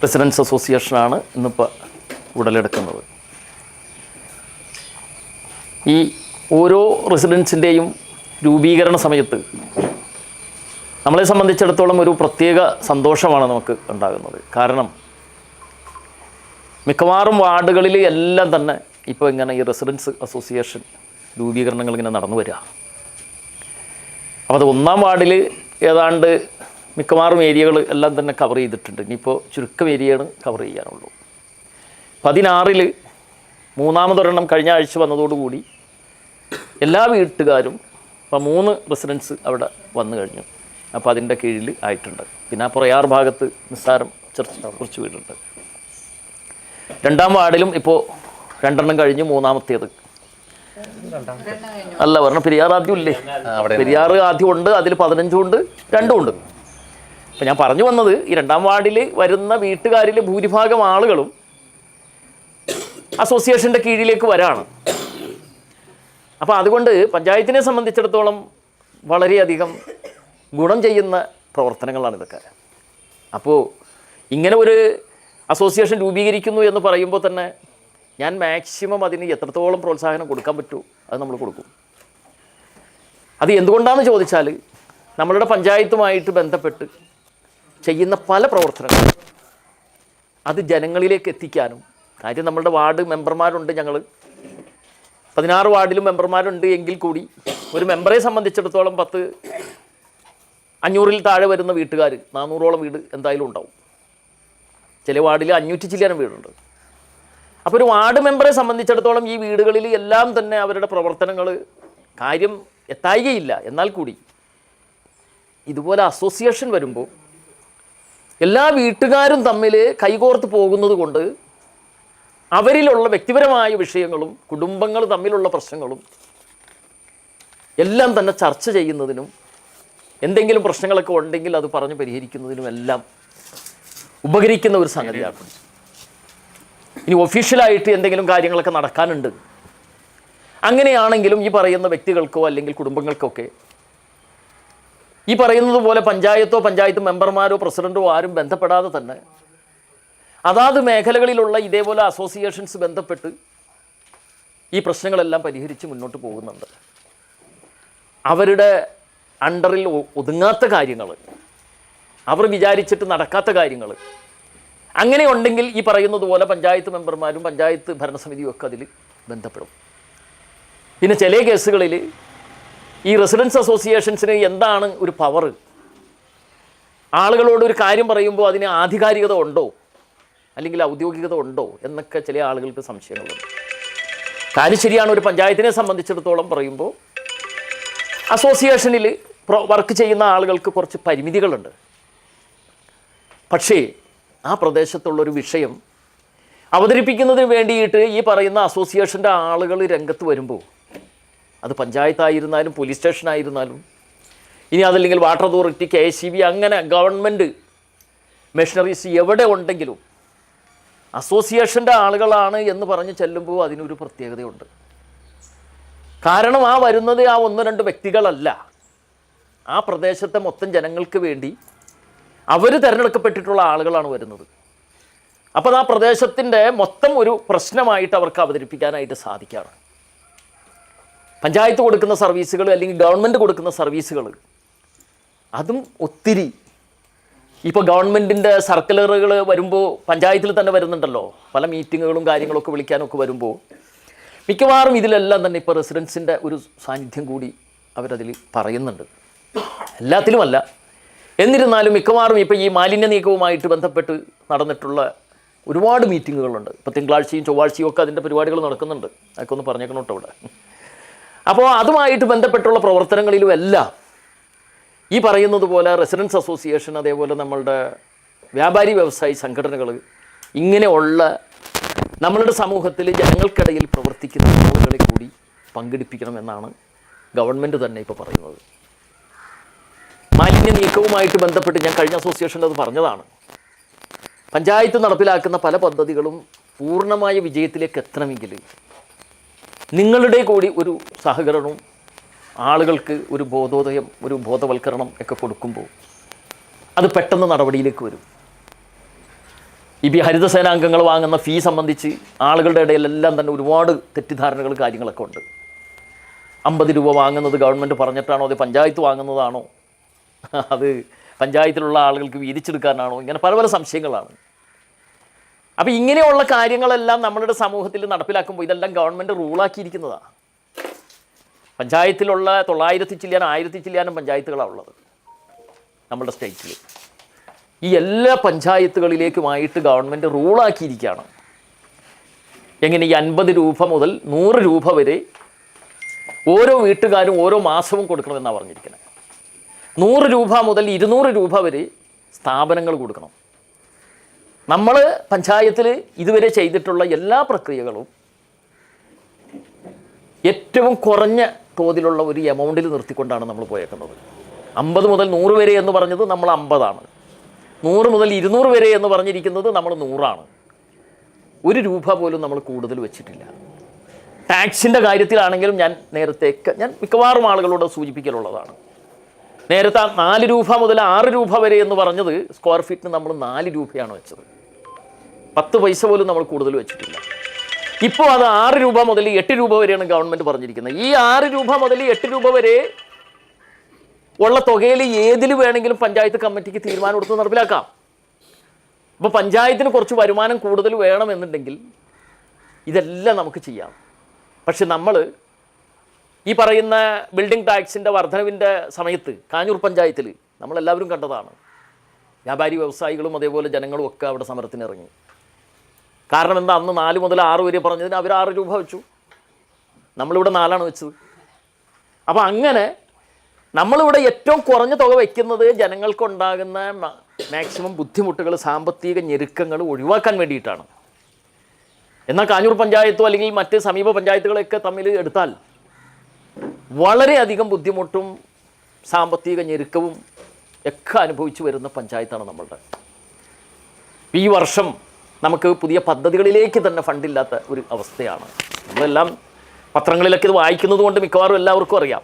റെസിഡൻസ് അസോസിയേഷനാണ് ഇന്നിപ്പോൾ ഉടലെടുക്കുന്നത്. ഈ ഓരോ റെസിഡൻസിൻ്റെയും രൂപീകരണ സമയത്ത് നമ്മളെ സംബന്ധിച്ചിടത്തോളം ഒരു പ്രത്യേക സന്തോഷമാണ് നമുക്ക് ഉണ്ടാകുന്നത്. കാരണം മിക്കവാറും വാർഡുകളിൽ എല്ലാം തന്നെ ഇപ്പോൾ ഇങ്ങനെ ഈ റെസിഡൻസ് അസോസിയേഷൻ രൂപീകരണങ്ങൾ ഇങ്ങനെ നടന്നു വരിക. അപ്പോൾ അത് 1ാം വാർഡിൽ ഏതാണ്ട് മിക്കവാറും ഏരിയകൾ എല്ലാം തന്നെ കവർ ചെയ്തിട്ടുണ്ട്. ഇനിയിപ്പോൾ ചുരുക്കം ഏരിയയാണ് കവർ ചെയ്യാനുള്ളൂ. 16-ൽ 3ാമതൊരെണ്ണം കഴിഞ്ഞ ആഴ്ച വന്നതോടുകൂടി എല്ലാ വീട്ടുകാരും ഇപ്പോൾ 3 റെസിഡൻസ് അവിടെ വന്നു കഴിഞ്ഞു. അപ്പോൾ അതിൻ്റെ കീഴിൽ ആയിട്ടുണ്ട്. പിന്നെ ആ പ്രയാർ ഭാഗത്ത് നിസ്സാരം കുറച്ച് വീടുണ്ട്. 2ാം വാർഡിലും ഇപ്പോൾ 2 കഴിഞ്ഞ് 3ാമത്തേത് അല്ല പറഞ്ഞ പെരിയാർ ആദ്യം ഇല്ലേ, പെരിയാർ ആദ്യം ഉണ്ട്, അതിൽ 15 ഉണ്ട്, 2 ഉണ്ട്. അപ്പം ഞാൻ പറഞ്ഞു വന്നത് ഈ 2ാം വാർഡിൽ വരുന്ന വീട്ടുകാരിൽ ഭൂരിഭാഗം ആളുകളും അസോസിയേഷൻ്റെ കീഴിലേക്ക് വരാണ്. അപ്പോൾ അതുകൊണ്ട് പഞ്ചായത്തിനെ സംബന്ധിച്ചിടത്തോളം വളരെയധികം ഗുണം ചെയ്യുന്ന പ്രവർത്തനങ്ങളാണ് ഇതൊക്കെ. അപ്പോൾ ഇങ്ങനെ ഒരു അസോസിയേഷൻ രൂപീകരിക്കുന്നു എന്ന് പറയുമ്പോൾ തന്നെ ഞാൻ മാക്സിമം അതിന് എത്രത്തോളം പ്രോത്സാഹനം കൊടുക്കാൻ പറ്റുമോ അത് നമ്മൾ കൊടുക്കും. അത് എന്തുകൊണ്ടാണെന്ന് ചോദിച്ചാൽ നമ്മളുടെ പഞ്ചായത്തുമായിട്ട് ബന്ധപ്പെട്ട് ചെയ്യുന്ന പല പ്രവർത്തനങ്ങളും അത് ജനങ്ങളിലേക്ക് എത്തിക്കാനും, കാര്യം നമ്മളുടെ വാർഡ് മെമ്പർമാരുണ്ട്, ഞങ്ങൾ 16 വാർഡിലും മെമ്പർമാരുണ്ട് എങ്കിൽ കൂടി ഒരു മെമ്പറെ സംബന്ധിച്ചിടത്തോളം 500-ൽ താഴെ വരുന്ന വീട്ടുകാർ 400ഓളം വീട് എന്തായാലും ഉണ്ടാവും. ചില വാർഡിൽ 500 ചില്ലാനം വീടുണ്ട്. അപ്പോൾ ഒരു വാർഡ് മെമ്പറെ സംബന്ധിച്ചിടത്തോളം ഈ വീടുകളിൽ എല്ലാം തന്നെ അവരുടെ പ്രവർത്തനങ്ങൾ കാര്യം എത്തായികയില്ല. എന്നാൽ കൂടി ഇതുപോലെ അസോസിയേഷൻ വരുമ്പോൾ എല്ലാ വീട്ടുകാരും തമ്മിൽ കൈകോർത്ത് പോകുന്നത് കൊണ്ട് അവരിലുള്ള വ്യക്തിപരമായ വിഷയങ്ങളും കുടുംബങ്ങൾ തമ്മിലുള്ള പ്രശ്നങ്ങളും എല്ലാം തന്നെ ചർച്ച ചെയ്യുന്നതിനും എന്തെങ്കിലും പ്രശ്നങ്ങളൊക്കെ ഉണ്ടെങ്കിൽ അത് പറഞ്ഞ് പരിഹരിക്കുന്നതിനും എല്ലാം ഉപകരിക്കുന്ന ഒരു സംഗതിയാണ്. ഇനി ഒഫീഷ്യലായിട്ട് എന്തെങ്കിലും കാര്യങ്ങളൊക്കെ നടക്കാനുണ്ട്, അങ്ങനെയാണെങ്കിലും ഈ പറയുന്ന വ്യക്തികൾക്കോ അല്ലെങ്കിൽ കുടുംബങ്ങൾക്കൊക്കെ ഈ പറയുന്നത് പോലെ പഞ്ചായത്തോ പഞ്ചായത്ത് മെമ്പർമാരോ പ്രസിഡൻറ്റോ ആരും ബന്ധപ്പെടാതെ തന്നെ അതാത് മേഖലകളിലുള്ള ഇതേപോലെ അസോസിയേഷൻസ് ബന്ധപ്പെട്ട് ഈ പ്രശ്നങ്ങളെല്ലാം പരിഹരിച്ച് മുന്നോട്ട് പോകുന്നുണ്ട്. അവരുടെ അണ്ടറിൽ ഒതുങ്ങാത്ത കാര്യങ്ങൾ, അവർ വിചാരിച്ചിട്ട് നടക്കാത്ത കാര്യങ്ങൾ അങ്ങനെ ഉണ്ടെങ്കിൽ ഈ പറയുന്നത് പോലെ പഞ്ചായത്ത് മെമ്പർമാരും പഞ്ചായത്ത് ഭരണസമിതിയും ഒക്കെ അതിൽ ബന്ധപ്പെടും. പിന്നെ ചില കേസുകളിൽ ഈ റെസിഡൻസ് അസോസിയേഷൻസിന് എന്താണ് ഒരു പവർ, ആളുകളോട് ഒരു കാര്യം പറയുമ്പോൾ അതിന് ആധികാരികത ഉണ്ടോ അല്ലെങ്കിൽ ഔദ്യോഗികത ഉണ്ടോ എന്നൊക്കെ ചില ആളുകൾക്ക് സംശയങ്ങളുണ്ട്. കാര്യം ശരിയാണ്, ഒരു പഞ്ചായത്തിനെ സംബന്ധിച്ചിടത്തോളം പറയുമ്പോൾ അസോസിയേഷനിൽ വർക്ക് ചെയ്യുന്ന ആളുകൾക്ക് കുറച്ച് പരിമിതികളുണ്ട്. പക്ഷേ ആ പ്രദേശത്തുള്ളൊരു വിഷയം അവതരിപ്പിക്കുന്നതിന് വേണ്ടിയിട്ട് ഈ പറയുന്ന അസോസിയേഷൻ്റെ ആളുകൾ രംഗത്ത് വരുമ്പോൾ അത് പഞ്ചായത്തായിരുന്നാലും പോലീസ് സ്റ്റേഷനായിരുന്നാലും ഇനി അതല്ലെങ്കിൽ വാട്ടർ അതോറിറ്റി, KSEB, അങ്ങനെ ഗവൺമെൻറ് മെഷീനറീസ് എവിടെ ഉണ്ടെങ്കിലും അസോസിയേഷൻ്റെ ആളുകളാണ് എന്ന് പറഞ്ഞ് ചെല്ലുമ്പോൾ അതിനൊരു പ്രത്യേകതയുണ്ട്. കാരണം ആ വരുന്നത് ആ 1-2 വ്യക്തികളല്ല, ആ പ്രദേശത്തെ മൊത്തം ജനങ്ങൾക്ക് വേണ്ടി അവർ തിരഞ്ഞെടുക്കപ്പെട്ടിട്ടുള്ള ആളുകളാണ് വരുന്നത്. അപ്പോൾ ആ പ്രദേശത്തിൻ്റെ മൊത്തം ഒരു പ്രശ്നമായിട്ട് അവർക്ക് അവതരിപ്പിക്കാനായിട്ട് സാധിക്കുകയാണ്. പഞ്ചായത്ത് കൊടുക്കുന്ന സർവീസുകൾ അല്ലെങ്കിൽ ഗവൺമെൻറ് കൊടുക്കുന്ന സർവീസുകൾ അതും ഒത്തിരി ഇപ്പോൾ ഗവൺമെൻറ്റിൻ്റെ സർക്കുലറുകൾ വരുമ്പോൾ പഞ്ചായത്തിൽ തന്നെ വരുന്നുണ്ടല്ലോ, പല മീറ്റിങ്ങുകളും കാര്യങ്ങളൊക്കെ വിളിക്കാനൊക്കെ വരുമ്പോൾ മിക്കവാറും ഇതിലെല്ലാം തന്നെ ഇപ്പോൾ റെസിഡൻസിൻ്റെ ഒരു സാന്നിധ്യം കൂടി അവരതിൽ പറയുന്നുണ്ട്. എല്ലാത്തിലുമല്ല, എന്നിരുന്നാലും മിക്കവാറും ഇപ്പോൾ ഈ മാലിന്യ നീക്കവുമായിട്ട് ബന്ധപ്പെട്ട് നടന്നിട്ടുള്ള ഒരുപാട് മീറ്റിങ്ങുകളുണ്ട്. ഇപ്പോൾ തിങ്കളാഴ്ചയും ചൊവ്വാഴ്ചയും ഒക്കെ അതിൻ്റെ പരിപാടികൾ നടക്കുന്നുണ്ട്. അതൊക്കെ ഒന്ന് പറഞ്ഞേക്കണം കേട്ടോ ഇവിടെ. അപ്പോൾ അതുമായിട്ട് ബന്ധപ്പെട്ടുള്ള പ്രവർത്തനങ്ങളിലും എല്ലാം ഈ പറയുന്നത് പോലെ റെസിഡൻസ് അസോസിയേഷൻ, അതേപോലെ നമ്മളുടെ വ്യാപാരി വ്യവസായി സംഘടനകൾ, ഇങ്ങനെയുള്ള നമ്മളുടെ സമൂഹത്തിൽ ജനങ്ങൾക്കിടയിൽ പ്രവർത്തിക്കുന്ന ആളുകളെ കൂടി പങ്കെടുപ്പിക്കണമെന്നാണ് ഗവൺമെൻറ് തന്നെ ഇപ്പോൾ പറയുന്നത്. മാലിന്യ നീക്കവുമായിട്ട് ബന്ധപ്പെട്ട് ഞാൻ കഴിഞ്ഞ അസോസിയേഷനിൽ അത് പറഞ്ഞതാണ്. പഞ്ചായത്ത് നടപ്പിലാക്കുന്ന പല പദ്ധതികളും പൂർണ്ണമായ വിജയത്തിലേക്ക് എത്തണമെങ്കിൽ നിങ്ങളുടെ കൂടി ഒരു സഹകരണവും ആളുകൾക്ക് ഒരു ബോധോദയം, ഒരു ബോധവൽക്കരണം ഒക്കെ കൊടുക്കുമ്പോൾ അത് പെട്ടെന്ന് നടപടിയിലേക്ക് വരും. ഈ ഹരിതസേനാംഗങ്ങൾ വാങ്ങുന്ന ഫീ സംബന്ധിച്ച് ആളുകളുടെ ഇടയിലെല്ലാം തന്നെ ഒരുപാട് തെറ്റിദ്ധാരണകൾ കാര്യങ്ങളൊക്കെ ഉണ്ട്. 50 രൂപ വാങ്ങുന്നത് ഗവൺമെൻറ് പറഞ്ഞിട്ടാണോ, അത് പഞ്ചായത്ത് വാങ്ങുന്നതാണോ, അത് പഞ്ചായത്തിലുള്ള ആളുകൾക്ക് വീതിച്ചെടുക്കാനാണോ, ഇങ്ങനെ പല പല സംശയങ്ങളാണ്. അപ്പോൾ ഇങ്ങനെയുള്ള കാര്യങ്ങളെല്ലാം നമ്മളുടെ സമൂഹത്തിൽ നടപ്പിലാക്കുമ്പോൾ ഇതെല്ലാം ഗവൺമെൻറ് റൂളാക്കിയിരിക്കുന്നതാണ്. പഞ്ചായത്തിലുള്ള 900 ചില്ലാനും 1000 ചില്ലാനും പഞ്ചായത്തുകളാണ് ഉള്ളത് നമ്മുടെ സ്റ്റേറ്റിൽ. ഈ എല്ലാ പഞ്ചായത്തുകളിലേക്കുമായിട്ട് ഗവൺമെൻറ് റൂളാക്കിയിരിക്കുകയാണ്. എങ്ങനെ ഈ 50 രൂപ മുതൽ 100 രൂപ വരെ ഓരോ വീട്ടുകാരും ഓരോ മാസവും കൊടുക്കണമെന്നാണ് പറഞ്ഞിരിക്കുന്നത്. 100 രൂപ മുതൽ 200 രൂപ വരെ സ്ഥാപനങ്ങൾ കൊടുക്കണം. നമ്മൾ പഞ്ചായത്തിൽ ഇതുവരെ ചെയ്തിട്ടുള്ള എല്ലാ പ്രക്രിയകളും ഏറ്റവും കുറഞ്ഞ തോതിലുള്ള ഒരു എമൗണ്ടിൽ നിർത്തിക്കൊണ്ടാണ് നമ്മൾ പോയേക്കുന്നത്. 50 മുതൽ 100 വരെ എന്ന് പറഞ്ഞത് നമ്മൾ 50 100 മുതൽ 200 വരെ എന്ന് പറഞ്ഞിരിക്കുന്നത് നമ്മൾ 100. 1 രൂപ പോലും നമ്മൾ കൂടുതൽ വെച്ചിട്ടില്ല. ടാക്സിൻ്റെ കാര്യത്തിലാണെങ്കിലും ഞാൻ മിക്കവാറും ആളുകളോട് സൂചിപ്പിക്കലുള്ളതാണ്. നേരത്തെ 4 രൂപ മുതൽ 6 രൂപ വരെ എന്ന് പറഞ്ഞത് സ്ക്വയർ ഫീറ്റിന് നമ്മൾ 4 രൂപയാണ് വെച്ചത്. 10 പൈസ പോലും നമ്മൾ കൂടുതൽ വെച്ചിട്ടില്ല. ഇപ്പോൾ അത് 6 രൂപ മുതൽ 8 രൂപ വരെയാണ് ഗവൺമെൻറ് പറഞ്ഞിരിക്കുന്നത്. ഈ 6 രൂപ മുതൽ 8 രൂപ വരെ ഉള്ള തുകയിൽ ഏതിൽ വേണമെങ്കിലും പഞ്ചായത്ത് കമ്മിറ്റിക്ക് തീരുമാനം എടുത്ത് നടപ്പിലാക്കാം. അപ്പോൾ പഞ്ചായത്തിന് കുറച്ച് വരുമാനം കൂടുതൽ വേണമെന്നുണ്ടെങ്കിൽ ഇതെല്ലാം നമുക്ക് ചെയ്യാം. പക്ഷെ നമ്മൾ ഈ പറയുന്ന ബിൽഡിംഗ് ടാക്സിൻ്റെ വർധനവിൻ്റെ സമയത്ത് കാഞ്ഞൂർ പഞ്ചായത്തിൽ നമ്മളെല്ലാവരും കണ്ടതാണ്. വ്യാപാരി വ്യവസായികളും അതേപോലെ ജനങ്ങളും ഒക്കെ അവിടെ സമരത്തിനിറങ്ങി. കാരണം എന്താ, അന്ന് 4 മുതൽ 6 വരെ പറഞ്ഞതിന് അവർ 6 രൂപ വെച്ചു, നമ്മളിവിടെ 4 വെച്ചത്. അപ്പോൾ അങ്ങനെ നമ്മളിവിടെ ഏറ്റവും കുറഞ്ഞ തുക വയ്ക്കുന്നത് ജനങ്ങൾക്കുണ്ടാകുന്ന മാക്സിമം ബുദ്ധിമുട്ടുകൾ, സാമ്പത്തിക ഞെരുക്കങ്ങൾ ഒഴിവാക്കാൻ വേണ്ടിയിട്ടാണ്. എന്നാൽ കാഞ്ഞൂർ പഞ്ചായത്തോ അല്ലെങ്കിൽ മറ്റ് സമീപ പഞ്ചായത്തുകളൊക്കെ തമ്മിൽ എടുത്താൽ വളരെയധികം ബുദ്ധിമുട്ടും സാമ്പത്തിക ഞെരുക്കവും ഒക്കെ അനുഭവിച്ചു വരുന്ന പഞ്ചായത്താണ് നമ്മളുടെ. ഈ വർഷം നമുക്ക് പുതിയ പദ്ധതികളിലേക്ക് തന്നെ ഫണ്ടില്ലാത്ത ഒരു അവസ്ഥയാണ്. നമ്മളെല്ലാം പത്രങ്ങളിലൊക്കെ ഇത് വായിക്കുന്നത് കൊണ്ട് മിക്കവാറും എല്ലാവർക്കും അറിയാം.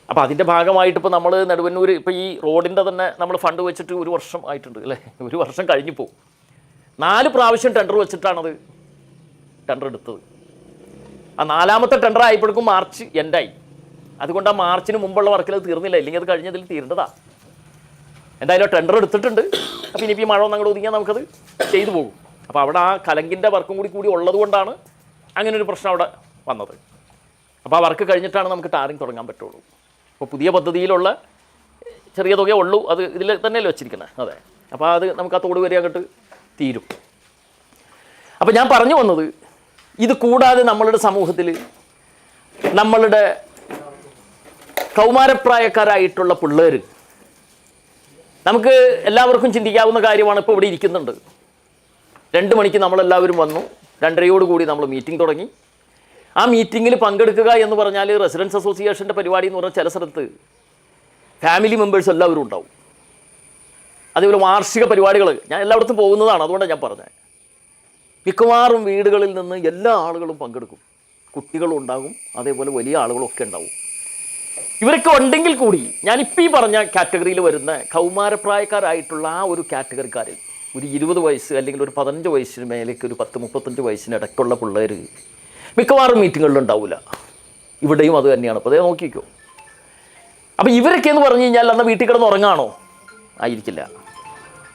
അപ്പോൾ അതിൻ്റെ ഭാഗമായിട്ട് ഇപ്പോൾ നമ്മൾ നെടുവന്നൂർ ഇപ്പോൾ ഈ റോഡിൻ്റെ തന്നെ നമ്മൾ ഫണ്ട് വെച്ചിട്ട് 1 വർഷം ആയിട്ടുണ്ട് അല്ലേ, 1 വർഷം കഴിഞ്ഞു പോകും. 4 പ്രാവശ്യം ടെൻഡർ വെച്ചിട്ടാണത് ടെൻഡർ എടുത്തത്. ആ 4ാമത്തെ ടെൻഡർ ആയപ്പോഴേക്കും മാർച്ച് എൻഡായി. അതുകൊണ്ട് ആ മാർച്ചിന് മുമ്പുള്ള വർക്കിൽ അത് തീർന്നില്ല, ഇല്ലെങ്കിൽ അത് കഴിഞ്ഞതിൽ തീരേണ്ടതാണ്. എന്തായാലും ടെൻഡർ എടുത്തിട്ടുണ്ട്. അപ്പോൾ ഇനിയിപ്പോൾ ഈ മഴ ഒന്നും അങ്ങോട്ട് ഒതുങ്ങിയാൽ നമുക്കത് ചെയ്തു പോകും. അപ്പോൾ അവിടെ ആ കലങ്കിൻ്റെ വർക്കും കൂടി ഉള്ളത് കൊണ്ടാണ് അങ്ങനെ ഒരു പ്രശ്നം അവിടെ വന്നത്. അപ്പോൾ ആ വർക്ക് കഴിഞ്ഞിട്ടാണ് നമുക്ക് ടാറിങ് തുടങ്ങാൻ പറ്റുള്ളൂ. അപ്പോൾ പുതിയ പദ്ധതിയിലുള്ള ചെറിയ തുകയേ ഉള്ളൂ, അത് ഇതിൽ തന്നെയല്ലേ വെച്ചിരിക്കുന്നത്. അതെ, അപ്പോൾ അത് നമുക്ക് ആ തോട് വരെ അങ്ങോട്ട് തീരും. അപ്പോൾ ഞാൻ പറഞ്ഞു വന്നത്, ഇത് കൂടാതെ നമ്മളുടെ സമൂഹത്തിൽ നമ്മളുടെ കൗമാരപ്രായക്കാരായിട്ടുള്ള പിള്ളേർ, നമുക്ക് എല്ലാവർക്കും ചിന്തിക്കാവുന്ന കാര്യമാണ്. ഇപ്പോൾ ഇവിടെ ഇരിക്കുന്നുണ്ട്. 2 മണിക്ക് നമ്മളെല്ലാവരും വന്നു, 2:30 നമ്മൾ മീറ്റിംഗ് തുടങ്ങി. ആ മീറ്റിങ്ങിൽ പങ്കെടുക്കുക എന്ന് പറഞ്ഞാൽ റെസിഡൻസ് അസോസിയേഷൻ്റെ പരിപാടി എന്ന് പറഞ്ഞാൽ ചില സ്ഥലത്ത് ഫാമിലി മെമ്പേഴ്സ് എല്ലാവരും ഉണ്ടാവും. അതേപോലെ വാർഷിക പരിപാടികൾ ഞാൻ എല്ലായിടത്തും പോകുന്നതാണ്, അതുകൊണ്ടാണ് ഞാൻ പറഞ്ഞത്. മിക്കവാറും വീടുകളിൽ നിന്ന് എല്ലാ ആളുകളും പങ്കെടുക്കും. കുട്ടികളും ഉണ്ടാകും, അതേപോലെ വലിയ ആളുകളൊക്കെ ഉണ്ടാവും. ഇവരൊക്കെ ഉണ്ടെങ്കിൽ കൂടി ഞാനിപ്പോൾ ഈ പറഞ്ഞ കാറ്റഗറിയിൽ വരുന്ന കൗമാരപ്രായക്കാരായിട്ടുള്ള ആ ഒരു കാറ്റഗറിക്കാരിൽ ഒരു 20 വയസ്സ് അല്ലെങ്കിൽ ഒരു 15 വയസ്സിന് മേലേക്ക് ഒരു 10-35 വയസ്സിനിടയ്ക്കുള്ള പിള്ളേർ മിക്കവാറും മീറ്റിങ്ങുകളിലുണ്ടാവില്ല. ഇവിടെയും അത് തന്നെയാണ്. അപ്പോൾ അതേ നോക്കിക്കോ. അപ്പോൾ ഇവരൊക്കെ എന്ന് പറഞ്ഞു കഴിഞ്ഞാൽ അന്ന് വീട്ടിൽ കിടന്ന് ഉറങ്ങാണോ? ആയിരിക്കില്ല.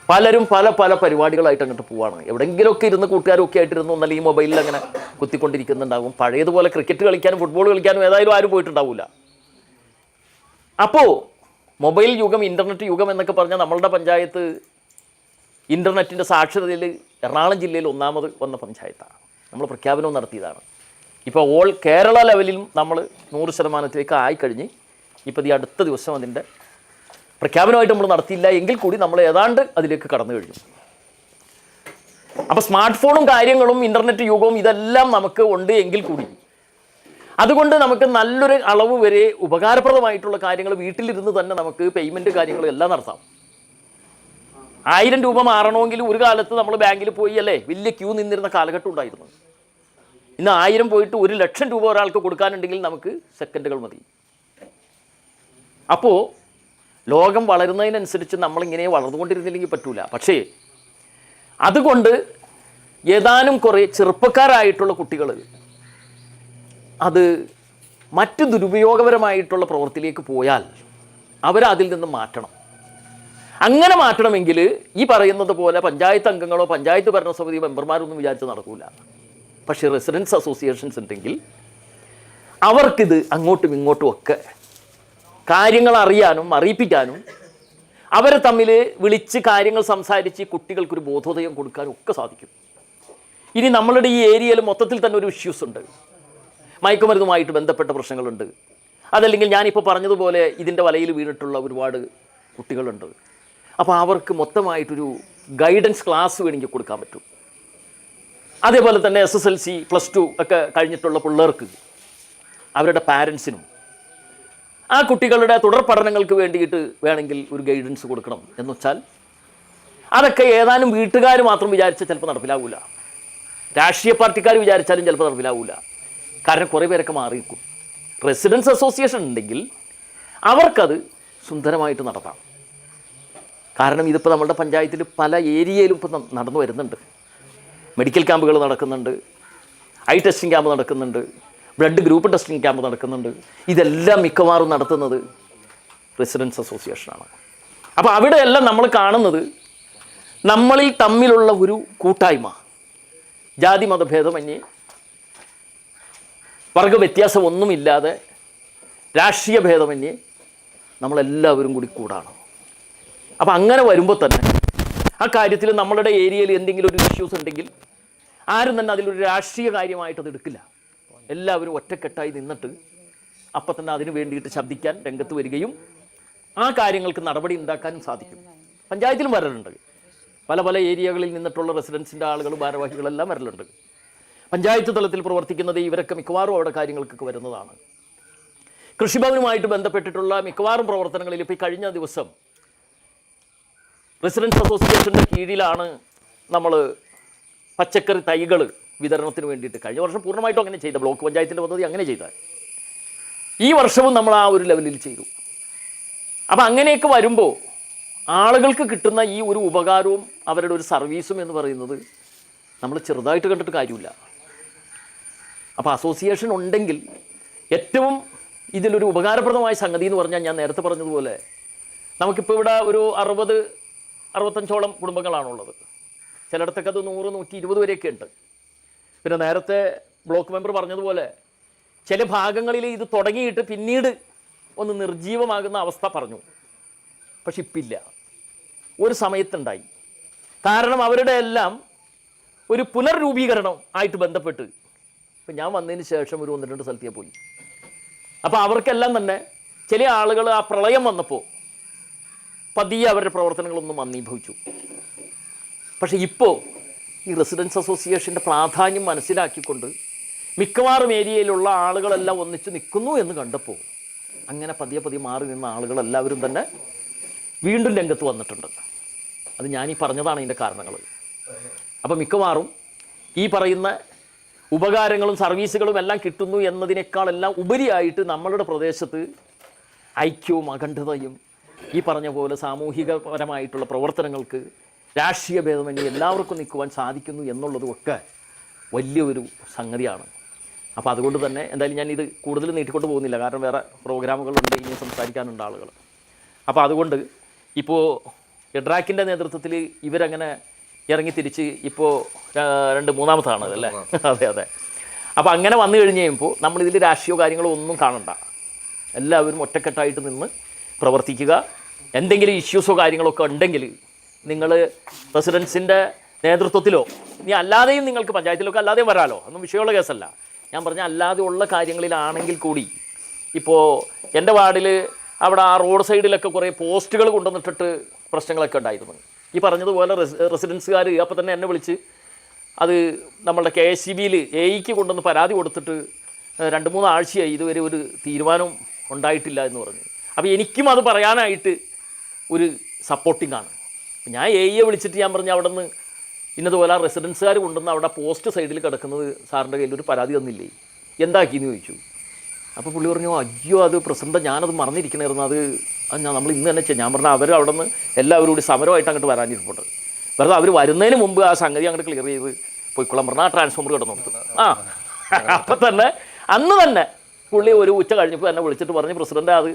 പലരും പല പല പരിപാടികളായിട്ട് അങ്ങോട്ട് പോവാണ്. എവിടെയെങ്കിലുമൊക്കെ ഇരുന്ന് കൂട്ടുകാരൊക്കെ ആയിട്ടിരുന്നു ഒന്നല്ല ഈ മൊബൈലിൽ അങ്ങനെ കുത്തിക്കൊണ്ടിരിക്കുന്നുണ്ടാകും. പഴയതുപോലെ ക്രിക്കറ്റ് കളിക്കാനും ഫുട്ബോൾ കളിക്കാനും ഏതായാലും ആരും പോയിട്ടുണ്ടാവില്ല. അപ്പോൾ മൊബൈൽ യുഗം, ഇൻ്റർനെറ്റ് യുഗം എന്നൊക്കെ പറഞ്ഞാൽ നമ്മളുടെ പഞ്ചായത്ത് ഇൻ്റർനെറ്റിൻ്റെ സാക്ഷരതയിൽ എറണാകുളം ജില്ലയിൽ 1ാമത് വന്ന പഞ്ചായത്താണ്. നമ്മൾ പ്രഖ്യാപനവും നടത്തിയതാണ്. ഇപ്പോൾ ഓൾ കേരള ലെവലിലും നമ്മൾ 100% ആയിക്കഴിഞ്ഞ് ഇപ്പോൾ ഈ അടുത്ത ദിവസം അതിൻ്റെ പ്രഖ്യാപനമായിട്ട് നമ്മൾ നടത്തിയില്ല എങ്കിൽ കൂടി നമ്മൾ ഏതാണ്ട് അതിലേക്ക് കടന്നു കഴിഞ്ഞു. അപ്പോൾ സ്മാർട്ട് ഫോണും കാര്യങ്ങളും ഇൻ്റർനെറ്റ് യുഗവും ഇതെല്ലാം നമുക്ക് ഉണ്ട് എങ്കിൽ കൂടി അതുകൊണ്ട് നമുക്ക് നല്ലൊരു അളവ് വരെ ഉപകാരപ്രദമായിട്ടുള്ള കാര്യങ്ങൾ വീട്ടിലിരുന്ന് തന്നെ നമുക്ക് പേയ്മെൻറ്റ് കാര്യങ്ങളും എല്ലാം നടത്താം. 1000 രൂപ മാറണമെങ്കിൽ ഒരു കാലത്ത് നമ്മൾ ബാങ്കിൽ പോയി അല്ലേ വലിയ ക്യൂ നിന്നിരുന്ന കാലഘട്ടം ഉണ്ടായിരുന്നു. ഇന്ന് 1000 പോയിട്ട് 1,00,000 രൂപ ഒരാൾക്ക് കൊടുക്കാനുണ്ടെങ്കിൽ നമുക്ക് സെക്കൻഡുകൾ മതി. അപ്പോൾ ലോകം വളരുന്നതിനനുസരിച്ച് നമ്മളിങ്ങനെ വളർന്നുകൊണ്ടിരുന്നില്ലെങ്കിൽ പറ്റൂല. പക്ഷേ അതുകൊണ്ട് ഏതാനും കുറേ ചെറുപ്പക്കാരായിട്ടുള്ള കുട്ടികൾ അത് മറ്റ് ദുരുപയോഗപരമായിട്ടുള്ള പ്രവൃത്തിയിലേക്ക് പോയാൽ അവരതിൽ നിന്ന് മാറ്റണം. അങ്ങനെ മാറ്റണമെങ്കിൽ ഈ പറയുന്നത് പോലെ പഞ്ചായത്ത് അംഗങ്ങളോ പഞ്ചായത്ത് ഭരണസമിതി മെമ്പർമാരൊന്നും വിചാരിച്ച് നടക്കൂല. പക്ഷേ റെസിഡൻസ് അസോസിയേഷൻസ് ഉണ്ടെങ്കിൽ അവർക്കിത് അങ്ങോട്ടും ഇങ്ങോട്ടും ഒക്കെ കാര്യങ്ങൾ അറിയാനും അറിയിപ്പിക്കാനും അവരെ തമ്മിൽ വിളിച്ച് കാര്യങ്ങൾ സംസാരിച്ച് കുട്ടികൾക്കൊരു ബോധോദയം കൊടുക്കാനും ഒക്കെ സാധിക്കും. ഇനി നമ്മളുടെ ഈ ഏരിയയിൽ മൊത്തത്തിൽ തന്നെ ഒരു ഇഷ്യൂസ് ഉണ്ട്. മയക്കുമരുന്നുമായിട്ട് ബന്ധപ്പെട്ട പ്രശ്നങ്ങളുണ്ട്. അതല്ലെങ്കിൽ ഞാനിപ്പോൾ പറഞ്ഞതുപോലെ ഇതിൻ്റെ വലയിൽ വീണിട്ടുള്ള ഒരുപാട് കുട്ടികളുണ്ട്. അപ്പോൾ അവർക്ക് മൊത്തമായിട്ടൊരു ഗൈഡൻസ് ക്ലാസ് വേണമെങ്കിൽ കൊടുക്കാൻ പറ്റും. അതേപോലെ തന്നെ SSLC +2 ഒക്കെ കഴിഞ്ഞിട്ടുള്ള പിള്ളേർക്ക് അവരുടെ പാരൻസിനും ആ കുട്ടികളുടെ തുടർ പഠനങ്ങൾക്ക് വേണ്ടിയിട്ട് വേണമെങ്കിൽ ഒരു ഗൈഡൻസ് കൊടുക്കണം എന്ന് വെച്ചാൽ അതൊക്കെ ഏതാനും വീട്ടുകാർ മാത്രം വിചാരിച്ചാൽ ചിലപ്പോൾ നടപ്പിലാവില്ല. രാഷ്ട്രീയ പാർട്ടിക്കാർ വിചാരിച്ചാലും ചിലപ്പോൾ നടപ്പിലാവില്ല. കാരണം കുറേ പേരൊക്കെ മാറിയിരിക്കും. റെസിഡൻസ് അസോസിയേഷൻ ഉണ്ടെങ്കിൽ അവർക്കത് സുന്ദരമായിട്ട് നടത്താം. കാരണം ഇതിപ്പോൾ നമ്മുടെ പഞ്ചായത്തിൽ പല ഏരിയയിലും ഇപ്പോൾ നടന്നു വരുന്നുണ്ട്. മെഡിക്കൽ ക്യാമ്പുകൾ നടക്കുന്നുണ്ട്, ഐ ടെസ്റ്റിംഗ് ക്യാമ്പ് നടക്കുന്നുണ്ട്, ബ്ലഡ് ഗ്രൂപ്പ് ടെസ്റ്റിംഗ് ക്യാമ്പ് നടക്കുന്നുണ്ട്. ഇതെല്ലാം മിക്കവാറും നടത്തുന്നത് റെസിഡൻസ് അസോസിയേഷനാണ്. അപ്പോൾ അവിടെയെല്ലാം നമ്മൾ കാണുന്നത് നമ്മളിൽ തമ്മിലുള്ള ഒരു കൂട്ടായ്മ, ജാതി മതഭേദമന്യേ വർഗവ്യത്യാസം ഒന്നുമില്ലാതെ രാഷ്ട്രീയ ഭേദമന്യേ നമ്മളെല്ലാവരും കൂടി കൂടാണ്. അപ്പോൾ അങ്ങനെ വരുമ്പോൾ തന്നെ ആ കാര്യത്തിൽ നമ്മളുടെ ഏരിയയിൽ എന്തെങ്കിലും ഒരു ഇഷ്യൂസ് ഉണ്ടെങ്കിൽ ആരും തന്നെ അതിലൊരു രാഷ്ട്രീയ കാര്യമായിട്ട് അത് എടുക്കില്ല. എല്ലാവരും ഒറ്റക്കെട്ടായി നിന്നിട്ട് അപ്പം തന്നെ അതിന് വേണ്ടിയിട്ട് ശബ്ദിക്കാൻ രംഗത്ത് വരികയും ആ കാര്യങ്ങൾക്ക് നടപടി ഉണ്ടാക്കാനും സാധിക്കും. പഞ്ചായത്തിലും വരലുണ്ട്. പല പല ഏരിയകളിൽ നിന്നിട്ടുള്ള റെസിഡൻസിൻ്റെ ആളുകൾ ഭാരവാഹികളെല്ലാം വരലുണ്ട്. പഞ്ചായത്ത് തലത്തിൽ പ്രവർത്തിക്കുന്നത് ഇവരൊക്കെ മിക്കവാറും അവിടെ കാര്യങ്ങൾക്കൊക്കെ വരുന്നതാണ്. കൃഷിഭവനുമായിട്ട് ബന്ധപ്പെട്ടിട്ടുള്ള മിക്കവാറും പ്രവർത്തനങ്ങളിൽ ഇപ്പോൾ ഈ കഴിഞ്ഞ ദിവസം റെസിഡൻസ് അസോസിയേഷൻ്റെ കീഴിലാണ് നമ്മൾ പച്ചക്കറി തൈകൾ വിതരണത്തിന് വേണ്ടിയിട്ട് കഴിഞ്ഞ വർഷം പൂർണ്ണമായിട്ടും അങ്ങനെ ചെയ്ത ബ്ലോക്ക് പഞ്ചായത്തിൻ്റെ പദ്ധതി അങ്ങനെ ചെയ്താൽ ഈ വർഷവും നമ്മൾ ആ ഒരു ലെവലിൽ ചെയ്തു. അപ്പോൾ അങ്ങനെയൊക്കെ വരുമ്പോൾ ആളുകൾക്ക് കിട്ടുന്ന ഈ ഒരു ഉപകാരവും അവരുടെ ഒരു സർവീസും എന്ന് പറയുന്നത് നമ്മൾ ചെറുതായിട്ട് കണ്ടിട്ട് കാര്യമില്ല. അപ്പോൾ അസോസിയേഷൻ ഉണ്ടെങ്കിൽ ഏറ്റവും ഇതിലൊരു ഉപകാരപ്രദമായ സംഗതി എന്ന് പറഞ്ഞാൽ ഞാൻ നേരത്തെ പറഞ്ഞതുപോലെ നമുക്കിപ്പോൾ ഇവിടെ ഒരു 60-65ഓളം കുടുംബങ്ങളാണുള്ളത്. ചിലയിടത്തൊക്കെ അത് 100-120 വരെയൊക്കെ ഉണ്ട്. പിന്നെ നേരത്തെ ബ്ലോക്ക് മെമ്പർ പറഞ്ഞതുപോലെ ചില ഭാഗങ്ങളിൽ ഇത് തുടങ്ങിയിട്ട് പിന്നീട് ഒന്ന് നിർജീവമാകുന്ന അവസ്ഥ പറഞ്ഞു. പക്ഷെ ഇപ്പില്ല, ഒരു സമയത്തുണ്ടായി. കാരണം അവരുടെ എല്ലാം ഒരു പുനർരൂപീകരണം ആയിട്ട് ബന്ധപ്പെട്ട് ഇപ്പം ഞാൻ വന്നതിന് ശേഷം ഒരു 1-2 സ്ഥലത്തേ പോയി. അപ്പോൾ അവർക്കെല്ലാം തന്നെ ചില ആളുകൾ ആ പ്രളയം വന്നപ്പോൾ പതിയെ അവരുടെ പ്രവർത്തനങ്ങളൊന്നും മന്ദീഭവിച്ചു. പക്ഷേ ഇപ്പോൾ ഈ റെസിഡൻസ് അസോസിയേഷൻ്റെ പ്രാധാന്യം മനസ്സിലാക്കിക്കൊണ്ട് മിക്കവാറും ഏരിയയിലുള്ള ആളുകളെല്ലാം ഒന്നിച്ച് നിൽക്കുന്നു എന്ന് കണ്ടപ്പോൾ അങ്ങനെ പതിയെ പതിയെ മാറി നിന്ന ആളുകളെല്ലാവരും തന്നെ വീണ്ടും രംഗത്ത് വന്നിട്ടുണ്ട്. അത് ഞാനീ പറഞ്ഞതാണ് ഇതിൻ്റെ കാരണങ്ങൾ. അപ്പോൾ മിക്കവാറും ഈ പറയുന്ന ഉപകാരങ്ങളും സർവീസുകളും എല്ലാം കിട്ടുന്നു എന്നതിനേക്കാളെല്ലാം ഉപരിയായിട്ട് നമ്മളുടെ പ്രദേശത്ത് ഐക്യവും അഖണ്ഡതയും ഈ പറഞ്ഞ പോലെ സാമൂഹികപരമായിട്ടുള്ള പ്രവർത്തനങ്ങൾക്ക് രാഷ്ട്രീയ ഭേദമന്യേ എല്ലാവർക്കും നിൽക്കുവാൻ സാധിക്കുന്നു എന്നുള്ളതുമൊക്കെ വലിയൊരു സംഗതിയാണ്. അപ്പോൾ അതുകൊണ്ട് തന്നെ എന്തായാലും ഞാൻ ഇത് കൂടുതൽ നീട്ടിക്കൊണ്ട് പോകുന്നില്ല, കാരണം വേറെ പ്രോഗ്രാമുകളുണ്ട്, ഇനി സംസാരിക്കാനുണ്ട് ആളുകൾ. അപ്പോൾ അതുകൊണ്ട് ഇപ്പോൾ എഡ്രാക്കിൻ്റെ നേതൃത്വത്തിൽ ഇവരങ്ങനെ ഇറങ്ങി തിരിച്ച് ഇപ്പോൾ മൂന്നാമതാണ് അല്ലേ? അതെ അതെ. അപ്പോൾ അങ്ങനെ വന്നു കഴിഞ്ഞ് കഴിയുമ്പോൾ നമ്മളിതിൽ രാഷ്ട്രീയ കാര്യങ്ങളോ ഒന്നും കാണണ്ട, എല്ലാവരും ഒറ്റക്കെട്ടായിട്ട് നിന്ന് പ്രവർത്തിക്കുക. എന്തെങ്കിലും ഇഷ്യൂസോ കാര്യങ്ങളൊക്കെ ഉണ്ടെങ്കിൽ നിങ്ങൾ പ്രസിഡൻസിൻ്റെ നേതൃത്വത്തിലോ ഇനി അല്ലാതെയും നിങ്ങൾക്ക് പഞ്ചായത്തിലൊക്കെ അല്ലാതെയും വരാമല്ലോ, ഒന്നും വിഷയമുള്ള കേസല്ല. ഞാൻ പറഞ്ഞ അല്ലാതെ ഉള്ള കാര്യങ്ങളിലാണെങ്കിൽ കൂടി ഇപ്പോൾ എൻ്റെ വാർഡിൽ അവിടെ ആ റോഡ് സൈഡിലൊക്കെ കുറേ പോസ്റ്റുകൾ കൊണ്ടുവന്നിട്ടിട്ട് പ്രശ്നങ്ങളൊക്കെ ഉണ്ടായിരുന്നു. ഈ പറഞ്ഞതുപോലെ റെസിഡൻസുകാർ അപ്പോൾ തന്നെ എന്നെ വിളിച്ച് അത് നമ്മളുടെ KSEBയിൽ AEക്ക് കൊണ്ടുവന്ന് പരാതി കൊടുത്തിട്ട് 2-3 ആഴ്ചയായി ഇതുവരെ ഒരു തീരുമാനം ഉണ്ടായിട്ടില്ല എന്ന് പറഞ്ഞു. അപ്പോൾ എനിക്കും അത് പറയാനായിട്ട് ഒരു സപ്പോർട്ടിംഗ് ആണ്. ഞാൻ AEയെ വിളിച്ചിട്ട് ഞാൻ പറഞ്ഞു അവിടെ നിന്ന് ഇന്നതുപോലെ ആ റെസിഡൻസുകാർ കൊണ്ടുവന്ന് അവിടെ പോസ്റ്റ് സൈഡിൽ കിടക്കുന്നത് സാറിൻ്റെ കയ്യിൽ ഒരു പരാതി തന്നില്ലേ, എന്താക്കിയെന്ന് ചോദിച്ചു. അപ്പോൾ പുള്ളി പറഞ്ഞു, അയ്യോ അത് പ്രസിഡന്റ് ഞാനത് മറന്നിരിക്കണമായിരുന്നു, അത് നമ്മൾ ഇന്ന് തന്നെ ഞാൻ പറഞ്ഞു അവർ അവിടെ നിന്ന് എല്ലാവരും കൂടി സമരമായിട്ട് അങ്ങോട്ട് വരാനിരിപ്പുണ്ട്, വെറുതെ അവർ വരുന്നതിന് മുമ്പ് ആ സംഗതി അങ്ങോട്ട് ക്ലിയർ ചെയ്ത് പോയിക്കൊള്ളാൻ പറഞ്ഞാൽ ആ ട്രാൻസ്ഫോമർ കിടന്നു കൊടുത്തു. അപ്പം തന്നെ അന്ന് തന്നെ പുള്ളി ഒരു ഉച്ച കഴിഞ്ഞപ്പോൾ എന്നെ വിളിച്ചിട്ട് പറഞ്ഞ് പ്രസിഡന്റ് അത്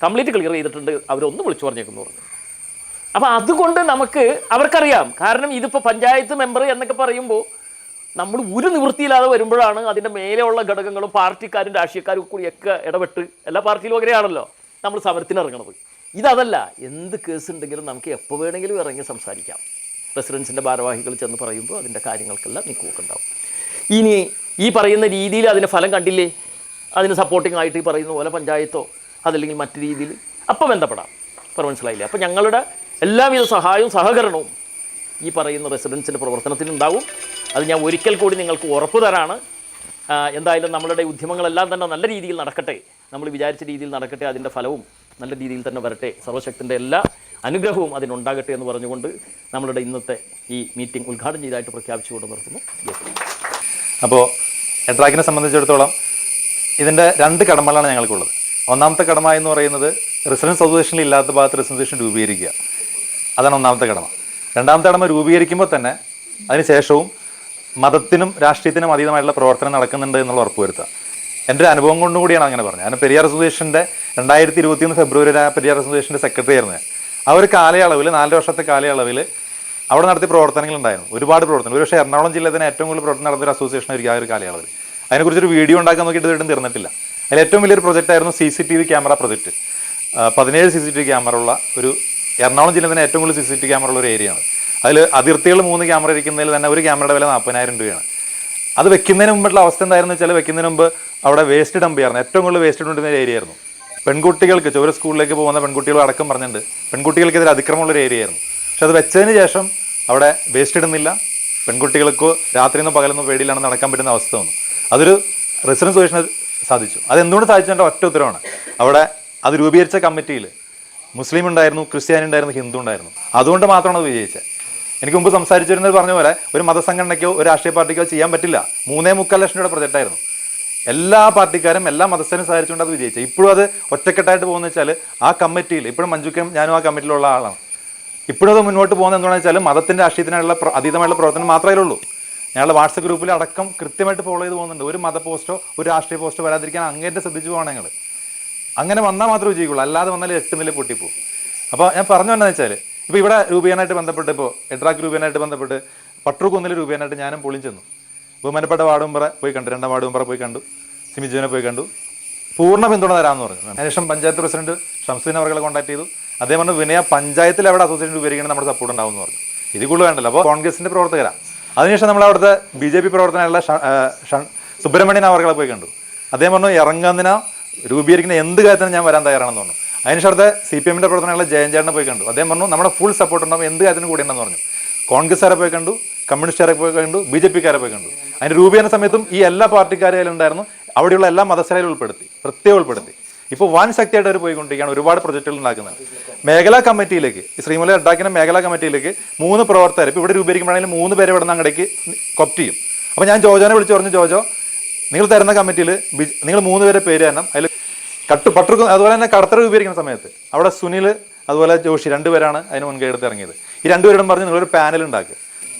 കംപ്ലീറ്റ് ക്ലിയർ ചെയ്തിട്ടുണ്ട്, അവരൊന്ന് വിളിച്ചു പറഞ്ഞേക്കുന്നു പറഞ്ഞു. അപ്പോൾ അതുകൊണ്ട് നമുക്ക് അവർക്കറിയാം, കാരണം ഇതിപ്പോൾ പഞ്ചായത്ത് മെമ്പർ എന്നൊക്കെ പറയുമ്പോൾ നമ്മൾ ഒരു നിവൃത്തിയില്ലാതെ വരുമ്പോഴാണ് അതിൻ്റെ മേലെയുള്ള ഘടകങ്ങളും പാർട്ടിക്കാരും രാഷ്ട്രീയക്കാരും കൂടിയൊക്കെ ഇടപെട്ട് എല്ലാ പാർട്ടിയിലും അങ്ങനെയാണല്ലോ നമ്മൾ സമരത്തിന് ഇറങ്ങണത്. ഇതല്ല, എന്ത് കേസ് ഉണ്ടെങ്കിലും നമുക്ക് എപ്പോൾ വേണമെങ്കിലും ഇറങ്ങി സംസാരിക്കാം. പ്രസിഡൻസിൻ്റെ ഭാരവാഹികൾ ചെന്ന് പറയുമ്പോൾ അതിൻ്റെ കാര്യങ്ങൾക്കെല്ലാം നീക്കുവൊക്കെ ഉണ്ടാവും. ഇനി ഈ പറയുന്ന രീതിയിൽ അതിന് ഫലം കണ്ടില്ലേ, അതിന് സപ്പോർട്ടിംഗ് ആയിട്ട് ഈ പറയുന്ന പോലെ പഞ്ചായത്തോ അതല്ലെങ്കിൽ മറ്റു രീതിയിൽ അപ്പം ബന്ധപ്പെടാം. ഇപ്പോൾ മനസ്സിലായില്ലേ? അപ്പോൾ ഞങ്ങളുടെ എല്ലാവിധ സഹായവും സഹകരണവും ഈ പറയുന്ന റെസിഡൻസിൻ്റെ പ്രവർത്തനത്തിനുണ്ടാവും. അത് ഞാൻ ഒരിക്കൽ കൂടി നിങ്ങൾക്ക് ഉറപ്പ് തരാണ്. എന്തായാലും നമ്മളുടെ ഉദ്യമങ്ങളെല്ലാം തന്നെ നല്ല രീതിയിൽ നടക്കട്ടെ, നമ്മൾ വിചാരിച്ച രീതിയിൽ നടക്കട്ടെ, അതിൻ്റെ ഫലവും നല്ല രീതിയിൽ തന്നെ വരട്ടെ, സർവശക്തിൻ്റെ എല്ലാ അനുഗ്രഹവും അതിനുണ്ടാകട്ടെ എന്ന് പറഞ്ഞുകൊണ്ട് നമ്മളുടെ ഇന്നത്തെ ഈ മീറ്റിംഗ് ഉദ്ഘാടനം ചെയ്തതായിട്ട് പ്രഖ്യാപിച്ചുകൊണ്ട് നിർത്തുന്നു. അപ്പോൾ എഡ്രാക്കിനെ സംബന്ധിച്ചിടത്തോളം ഇതിൻ്റെ 2 കടമകളാണ് ഞങ്ങൾക്കുള്ളത്. ഒന്നാമത്തെ കടമ എന്ന് പറയുന്നത് റെസിഡൻസ് അസോസിയേഷനിൽ ഇല്ലാത്ത ഭാഗത്ത് റെസിഡൻസ് അസോസിയേഷൻ രൂപീകരിക്കുക, അതാണ് ഒന്നാമത്തെ കടമ. രണ്ടാമത്തെ കടമ രൂപീകരിക്കുമ്പോൾ തന്നെ അതിന് ശേഷവും മതത്തിനും രാഷ്ട്രീയത്തിനും അതീതമായിട്ടുള്ള പ്രവർത്തനം നടക്കുന്നുണ്ട് എന്നുള്ള ഉറപ്പുവരുത്തുക. എൻ്റെ ഒരു അനുഭവം കൊണ്ടുകൂടിയാണ് അങ്ങനെ പറഞ്ഞത്. ഞാൻ പെരിയാർ അസോസിയേഷൻ്റെ 2021 ഫെബ്രുവരി പെരിയാർ അസോസിയേഷൻ്റെ സെക്രട്ടറി ആയിരുന്നു ഞാൻ. ആ ഒരു കാലയളവിൽ 4 വർഷത്തെ കാലയളവിൽ അവിടെ നടത്തിയ പ്രവർത്തനങ്ങളുണ്ടായിരുന്നു, ഒരുപാട് പ്രവർത്തനം. ഒരുപക്ഷെ എറണാകുളം ജില്ലയിൽ തന്നെ ഏറ്റവും കൂടുതൽ പ്രവർത്തനം നടത്തിയ ഒരു അസോസിയേഷൻ ആയിരിക്കും ആ ഒരു കാലയളവിൽ. അതിനെക്കുറിച്ചൊരു വീഡിയോ ഉണ്ടാക്കാൻ നോക്കിയിട്ട് ഇതുവരെയും തീർന്നിട്ടില്ല. അതിൽ ഏറ്റവും വലിയൊരു പ്രൊജക്റ്റായിരുന്നു CCTV camera project. 17 CCTV camera ഉള്ള ഒരു എറണാകുളം ജില്ലയിൽ തന്നെ ഏറ്റവും കൂടുതൽ CCTV ക്യാമറ ഉള്ള ഒരു ഏരിയയാണ്. അതിൽ അതിർത്തികൾ 3 ക്യാമറ ഇരിക്കുന്നതിൽ തന്നെ ഒരു ക്യാമറയുടെ വില 40,000 രൂപയാണ്. അത് വെക്കുന്നതിന് മുമ്പുള്ള അവസ്ഥ എന്തായിരുന്നു വെച്ചാൽ, വെക്കുന്നതിന് മുമ്പ് അവിടെ വേസ്റ്റ് ഡംപ് ചെയ്യാറുണ്ട്, ഏറ്റവും കൂടുതൽ വേസ്റ്റ് ഡംപ് ചെയ്യുന്ന ഏരിയ ആയിരുന്നു. പെൺകുട്ടികൾക്ക് ഒരു സ്കൂളിലേക്ക് പോകുന്ന പെൺകുട്ടികൾ അടക്കം പറഞ്ഞിട്ടുണ്ട് പെൺകുട്ടികൾക്കെതിരെ അതിക്രമമുള്ളൊരു ഏരിയ ആയിരുന്നു. പക്ഷെ അത് വെച്ചതിന് ശേഷം അവിടെ വേസ്റ്റ് ഇടുന്നില്ല, പെൺകുട്ടികൾക്കോ രാത്രിയെന്നോ പകലെന്നോ പേടിയിലാണ് നടക്കാൻ പറ്റുന്ന അവസ്ഥ വന്നു. അതൊരു റെസിഡൻസ് അസോസിയേഷന് സാധിച്ചു. അതെന്തുകൊണ്ട് സാധിച്ചതിൻ്റെ ഒറ്റ ഉത്തരവാണ്, അവിടെ അത് രൂപീകരിച്ച കമ്മിറ്റിയിൽ മുസ്ലിം ഉണ്ടായിരുന്നു, ക്രിസ്ത്യാനി ഉണ്ടായിരുന്നു, ഹിന്ദു ഉണ്ടായിരുന്നു. അതുകൊണ്ട് മാത്രമാണ് അത് വിജയിച്ചത്. എനിക്ക് മുമ്പ് സംസാരിച്ചിരുന്നത് പറഞ്ഞ പോലെ ഒരു മതസംഘടനയ്ക്കോ ഒരു രാഷ്ട്രീയ പാർട്ടിക്കോ ചെയ്യാൻ പറ്റില്ല. 3.25 ലക്ഷം രൂപയുടെ പ്രൊജക്റ്റായിരുന്നു. എല്ലാ പാർട്ടിക്കാരും എല്ലാ മതസ്ഥരും സഹായിച്ചുകൊണ്ട് അത് വിജയിച്ചത്. ഇപ്പോഴും അത് ഒറ്റക്കെട്ടായിട്ട് പോകുന്ന വെച്ചാൽ ആ കമ്മിറ്റിയിൽ ഇപ്പോഴും മഞ്ജുക്കും ഞാനും ആ കമ്മിറ്റിയിലുള്ള ആളാണ്. ഇപ്പോഴും അത് മുന്നോട്ട് പോകുന്നത് എന്താണെന്ന് വെച്ചാൽ മതത്തിൻ്റെ രാഷ്ട്രീയത്തിനുള്ള അതീതമായിട്ടുള്ള പ്രവർത്തനം മാത്രമേ ഉള്ളൂ. ഞങ്ങളുടെ വാട്സപ്പ് ഗ്രൂപ്പിൽ അടക്കം കൃത്യമായിട്ട് ഫോളോ ചെയ്ത് പോകുന്നുണ്ട്. ഒരു മത പോസ്റ്റോ ഒരു രാഷ്ട്രീയ പോസ്റ്റോ വരാതിരിക്കാൻ അങ്ങേറ്റം ശ്രദ്ധിച്ചു പോകണം ഞങ്ങൾ. അങ്ങനെ വന്നാൽ മാത്രമേ വിജയിക്കുള്ളൂ, അല്ലാതെ വന്നാൽ 8 നില പൊട്ടിപ്പോവും. അപ്പോൾ ഞാൻ പറഞ്ഞു എന്താണെന്ന് വെച്ചാൽ, ഇപ്പോൾ ഇവിടെ രൂപീകരണമായിട്ട് ബന്ധപ്പെട്ട് ഇപ്പോൾ എഡ്രാക്ക് രൂപീകരണമായിട്ട് ബന്ധപ്പെട്ട് പട്ടൂർക്കുന്നിൽ രൂപീകരണമായിട്ട് ഞാനും പൊളിയും ചെന്നു. ബഹുമാനപ്പെട്ട വാർഡ് മെമ്പറെ പോയി കണ്ടു, 2ാം വാർഡ് മെമ്പറെ പോയി കണ്ടു, സിമിജുവിനെ പോയി കണ്ടു. പൂർണ്ണ പിന്തുണ തരാമെന്ന് പറഞ്ഞു. അതിനുശേഷം പഞ്ചായത്ത് പ്രസിഡന്റ് ഷംസുദ്ദീൻ അവരെ കോൺടാക്ട് ചെയ്തു. അദ്ദേഹം പറഞ്ഞു, വിനയ പഞ്ചായത്തിൽ എവിടെ അസോസിയേഷൻ രൂപീകരിക്കണം നമ്മുടെ സപ്പോർട്ട് ഉണ്ടാവും എന്ന് പറഞ്ഞു. ഇതിൽ കൂടുതൽ വേണ്ടല്ലോ. അപ്പോൾ കോൺഗ്രസിൻ്റെ പ്രവർത്തകരാണ്. അതിനുശേഷം നമ്മൾ അവിടുത്തെ BJP പ്രവർത്തനമുള്ള സുബ്രഹ്മണ്യൻ അവരെ പോയി കണ്ടു. അദ്ദേഹം പറഞ്ഞു, ഇറങ്ങുന്നതിനോ രൂപീകരിക്കുന്ന എന്ത് കാര്യത്തിനും ഞാൻ വരാൻ തയ്യാറാണെന്ന് പറഞ്ഞു. അതിനുശേഷം അടുത്ത CPMൻ്റെ പ്രവർത്തനമുള്ള ജയൻചേട്ടനെ പോയി കണ്ടു. അദ്ദേഹം പറഞ്ഞു, നമ്മുടെ ഫുൾ സപ്പോർട്ട് ഉണ്ടാവും, എന്ത് കാര്യത്തിനും കൂടി ഉണ്ടെന്ന് പറഞ്ഞു. കോൺഗ്രസ്സുകാരെ പോയി കണ്ടു, കമ്മ്യൂണിസ്റ്റുകാരെ പോയി കണ്ടു, BJPക്കാരെ പോയി കണ്ടു. അതിൻ്റെ രൂപീകരണ സമയത്തും ഈ എല്ലാ പാർട്ടിക്കാരും ഉണ്ടായിരുന്നു. അവിടെയുള്ള എല്ലാ മതസ്ഥരെയും പ്രത്യേകം ഉൾപ്പെടുത്തി. ഇപ്പോൾ വൻ ശക്തിയായിട്ട് അവർ പോയിക്കൊണ്ടിരിക്കുകയാണ്, ഒരുപാട് പ്രൊജക്റ്റുകൾ ഉണ്ടാക്കുന്നത്. മേഖലാ കമ്മിറ്റിയിലേക്ക് ശ്രീമല എഡ്രാക്കിൻ്റെ മേഖലാ കമ്മിറ്റിയിലേക്ക് 3 പ്രവർത്തകർ ഇപ്പോൾ ഇവിടെ രൂപീകരിക്കുമ്പോഴാണെങ്കിലും 3 പേരെ ഇവിടെ നിന്ന് അങ്ങടേക്ക് കൊപ്റ്റ് ചെയ്യും. അപ്പോൾ ഞാൻ ജോജോനെ വിളിച്ച് പറഞ്ഞു, ജോജോ നിങ്ങൾ തരുന്ന കമ്മിറ്റിയിൽ നിങ്ങൾ 3 പേരെ പേര് തരണം. അതിൽ പട്ടർക്കും അതുപോലെ തന്നെ കടത്തറ രൂപീകരിക്കുന്ന സമയത്ത് അവിടെ സുനിൽ അതുപോലെ ജോഷി 2 പേരാണ് അതിന് മുൻകൈ എടുത്ത് ഇറങ്ങിയത്. ഈ 2 പേരോടും പറഞ്ഞ് നിങ്ങളൊരു പാനൽ ഉണ്ടാക്കുക.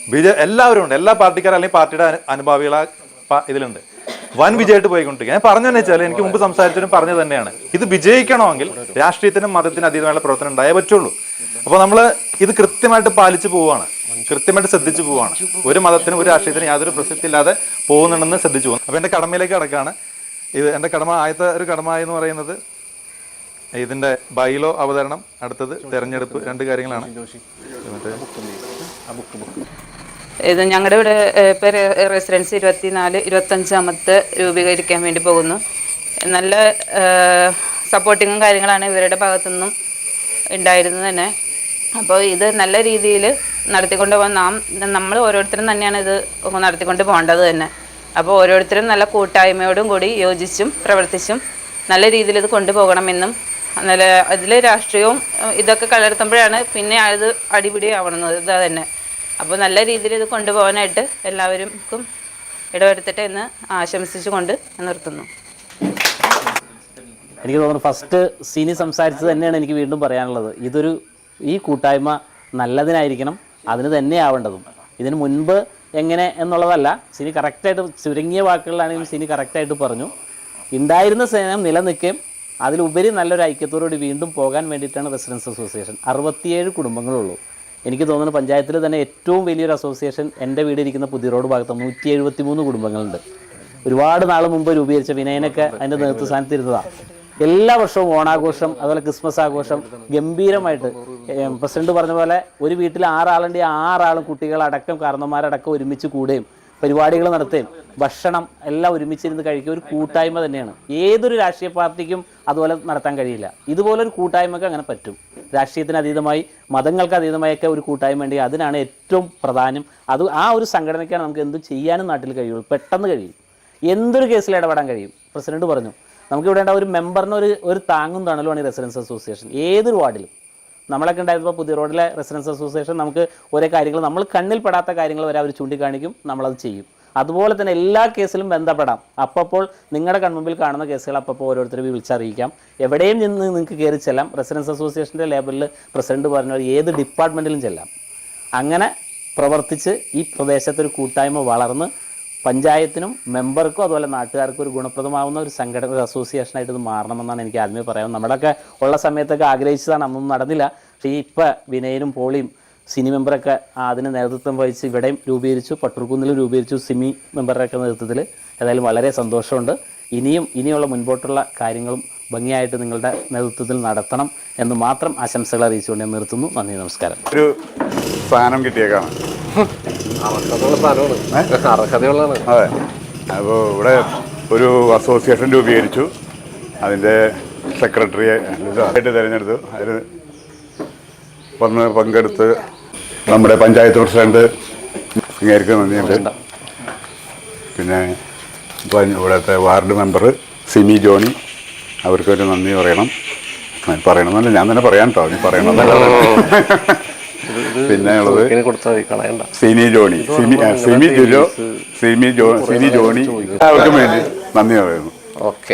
എല്ലാവരും ഉണ്ട്, എല്ലാ പാർട്ടിക്കാരും അല്ലെങ്കിൽ പാർട്ടിയുടെ അനുഭാവികൾ ഇതിലുണ്ട്. വൻ വിജയമായിട്ട് പോയിക്കൊണ്ടിരിക്കുക. ഞാൻ പറഞ്ഞതെന്ന് വെച്ചാൽ എനിക്ക് മുമ്പ് സംസാരിച്ചവരും പറഞ്ഞത് തന്നെയാണ്, ഇത് വിജയിക്കണമെങ്കിൽ രാഷ്ട്രീയത്തിനും മതത്തിനും അതീതമായുള്ള പ്രവർത്തനം ഉണ്ടായേ പറ്റുള്ളൂ. അപ്പോൾ നമ്മൾ ഇത് കൃത്യമായിട്ട് പാലിച്ചു പോവുകയാണ്, കൃത്യമായിട്ട് ശ്രദ്ധിച്ചു പോവുകയാണ്. ഒരു മതത്തിനും ഒരു രാഷ്ട്രീയത്തിനും യാതൊരു പ്രസക്തി ഇല്ലാതെ പോകുന്നുണ്ടെന്ന് ശ്രദ്ധിച്ചു പോകുന്നു. അപ്പോൾ എൻ്റെ കടമയിലേക്ക് കടക്കാണ്. ഇത് എൻ്റെ ആദ്യത്തെ ഒരു കടമ എന്ന് പറയുന്നത് ഇതിൻ്റെ ബൈലോ അവതരണം, അടുത്തത് തെരഞ്ഞെടുപ്പ്, 2 കാര്യങ്ങളാണ്. ഇത് ഞങ്ങളുടെ ഇവിടെ ഇപ്പോൾ റെസിഡൻസ് 24-25 രൂപീകരിക്കാൻ വേണ്ടി പോകുന്നു. നല്ല സപ്പോർട്ടിങ്ങും കാര്യങ്ങളാണ് ഇവരുടെ ഭാഗത്തുനിന്നും ഉണ്ടായിരുന്നത് തന്നെ. അപ്പോൾ ഇത് നല്ല രീതിയിൽ നടത്തിക്കൊണ്ട് പോകാൻ നമ്മൾ ഓരോരുത്തരും തന്നെയാണ് ഇത് നടത്തിക്കൊണ്ട് പോകേണ്ടത് തന്നെ. അപ്പോൾ ഓരോരുത്തരും നല്ല കൂട്ടായ്മയോടും കൂടി യോജിച്ചും പ്രവർത്തിച്ചും നല്ല രീതിയിൽ ഇത് കൊണ്ടുപോകണമെന്നും, നല്ല അതിൽ രാഷ്ട്രീയവും ഇതൊക്കെ കലർത്തുമ്പോഴാണ് പിന്നെ അത് അടിപിടി ആവണമെന്നത് ഇതാ തന്നെ. അപ്പോൾ നല്ല രീതിയിൽ ഇത് കൊണ്ടുപോകാനായിട്ട് എല്ലാവർക്കും ഇടവരുത്തട്ടെ എന്ന് ആശംസിച്ചുകൊണ്ട് നിർത്തുന്നു. എനിക്ക് തോന്നുന്നു ഫസ്റ്റ് സീനി സംസാരിച്ചത് തന്നെയാണ് എനിക്ക് വീണ്ടും പറയാനുള്ളത്. ഈ കൂട്ടായ്മ നല്ലതിനായിരിക്കണം, അതിന് തന്നെ ആവേണ്ടതും. ഇതിന് മുൻപ് എങ്ങനെ എന്നുള്ളതല്ല, സിനി കറക്റ്റായിട്ട് ചുരുങ്ങിയ വാക്കുകളിലാണെങ്കിലും സിനി കറക്റ്റായിട്ട് പറഞ്ഞു. ഉണ്ടായിരുന്ന സ്നേഹം നിലനിൽക്കുകയും അതിലുപരി നല്ലൊരു ഐക്യത്തോടുകൂടി വീണ്ടും പോകാൻ വേണ്ടിയിട്ടാണ് റെസിഡൻസ് അസോസിയേഷൻ. 67 കുടുംബങ്ങളുള്ളൂ. എനിക്ക് തോന്നുന്നു പഞ്ചായത്തിൽ തന്നെ ഏറ്റവും വലിയൊരു അസോസിയേഷൻ എൻ്റെ വീടിരിക്കുന്ന പുതിയ റോഡ് ഭാഗത്ത് 173 കുടുംബങ്ങളുണ്ട്. ഒരുപാട് നാൾ മുമ്പ് രൂപീകരിച്ച വിനയനൊക്കെ അതിൻ്റെ നേതൃസ്ഥാനത്തിരുന്നതാണ്. എല്ലാ വർഷവും ഓണാഘോഷം, അതുപോലെ ക്രിസ്മസ് ആഘോഷം ഗംഭീരമായിട്ട്, പ്രസിഡന്റ് പറഞ്ഞ പോലെ ഒരു വീട്ടിൽ 6 ആളുണ്ടെങ്കിൽ 6 ആളും കുട്ടികളടക്കം കാരണന്മാരടക്കം ഒരുമിച്ച് കൂടുകയും പരിപാടികൾ നടത്തുകയും ഭക്ഷണം എല്ലാം ഒരുമിച്ചിരുന്ന് കഴിക്കുക ഒരു കൂട്ടായ്മ തന്നെയാണ്. ഏതൊരു രാഷ്ട്രീയ പാർട്ടിക്കും അതുപോലെ നടത്താൻ കഴിയില്ല. ഇതുപോലൊരു കൂട്ടായ്മക്ക് അങ്ങനെ പറ്റും. രാഷ്ട്രീയത്തിന് അതീതമായി, മതങ്ങൾക്ക് അതീതമായൊക്കെ ഒരു കൂട്ടായ്മ ഉണ്ടെങ്കിൽ അതിനാണ് ഏറ്റവും പ്രധാനം. ആ ഒരു സംഘടനയ്ക്കാണ് നമുക്ക് എന്തും ചെയ്യാനും നാട്ടിൽ കഴിയുള്ളൂ. പെട്ടെന്ന് കഴിയും, എന്തൊരു കേസിൽ ഇടപെടാൻ കഴിയും. പ്രസിഡന്റ് പറഞ്ഞു, നമുക്കിവിടെ ഉണ്ടായ ഒരു മെമ്പറിന് ഒരു താങ്ങും തണലുമാണ് ഈ റെസിഡൻസ് അസോസിയേഷൻ. ഏതൊരു വാർഡിലും നമ്മളൊക്കെ ഉണ്ടായിരുന്നപ്പോൾ പുതിയ റോഡിലെ റെസിഡൻസ് അസോസിയേഷൻ നമുക്ക് ഓരോ കാര്യങ്ങൾ, നമ്മൾ കണ്ണിൽപ്പെടാത്ത കാര്യങ്ങൾ വരെ അവർ ചൂണ്ടിക്കാണിക്കും, നമ്മളത് ചെയ്യും. അതുപോലെ തന്നെ എല്ലാ കേസിലും ബന്ധപ്പെടാം. അപ്പോൾ നിങ്ങളുടെ കൺമുമ്പിൽ കാണുന്ന കേസുകൾ അപ്പോൾ ഓരോരുത്തരും വിളിച്ചറിയിക്കാം. എവിടെയും നിന്ന് നിങ്ങൾക്ക് കയറി ചെല്ലാം. റെസിഡൻസ് അസോസിയേഷൻ്റെ ലേബലിൽ പ്രസിഡന്റ് പറഞ്ഞ ഏത് ഡിപ്പാർട്ട്മെൻറ്റിലും ചെല്ലാം. അങ്ങനെ പ്രവർത്തിച്ച് ഈ പ്രദേശത്തൊരു കൂട്ടായ്മ വളർന്ന് പഞ്ചായത്തിനും മെമ്പർക്കും അതുപോലെ നാട്ടുകാർക്കും ഒരു ഗുണപ്രദമാവുന്ന ഒരു സംഘടന, ഒരു അസോസിയേഷനായിട്ട് ഇത് മാറണമെന്നാണ് എനിക്ക് ആദ്യമേ പറയാം. നമ്മുടെയൊക്കെ ഉള്ള സമയത്തൊക്കെ ആഗ്രഹിച്ചതാണ്, അതൊന്നും നടന്നില്ല. പക്ഷേ ഇപ്പോൾ വിനയനും പോളിയും സിനി മെമ്പറൊക്കെ അതിന് നേതൃത്വം വഹിച്ച് ഇവിടെയും രൂപീകരിച്ചു, പട്ടൂർക്കുന്നിലും രൂപീകരിച്ചു സിമി മെമ്പറുടെയൊക്കെ നേതൃത്വത്തിൽ. ഏതായാലും വളരെ സന്തോഷമുണ്ട്. ഇനിയുള്ള മുൻപോട്ടുള്ള കാര്യങ്ങളും ഭംഗിയായിട്ട് നിങ്ങളുടെ നേതൃത്വത്തിൽ നടത്തണം എന്ന് മാത്രം ആശംസകൾ അറിയിച്ചുകൊണ്ട് ഞാൻ നിർത്തുന്നു. നന്ദി, നമസ്കാരം. ഒരു സാധനം കിട്ടിയേക്കാണ്. അതെ, അപ്പോൾ ഇവിടെ ഒരു അസോസിയേഷൻ രൂപീകരിച്ചു. അതിൻ്റെ സെക്രട്ടറിയെ ആയിട്ട് തിരഞ്ഞെടുത്തു. അതിൽ വന്ന് പങ്കെടുത്ത് നമ്മുടെ പഞ്ചായത്ത് പ്രസിഡന്റ് ഇങ്ങേർക്ക് നന്ദിയുണ്ട്. പിന്നെ ഇവിടുത്തെ വാർഡ് മെമ്പർ സിമി ജോണി, അവർക്കൊരു നന്ദി പറയണമെന്നല്ല ഞാൻ തന്നെ പറയാൻ കേട്ടോ, നീ പറയണം. പിന്നെ ഉള്ളത് സിനി ജോണി, സിനി ജോണി, അവർക്കും വേണ്ടി നന്ദി പറയുന്നു. ഓക്കെ.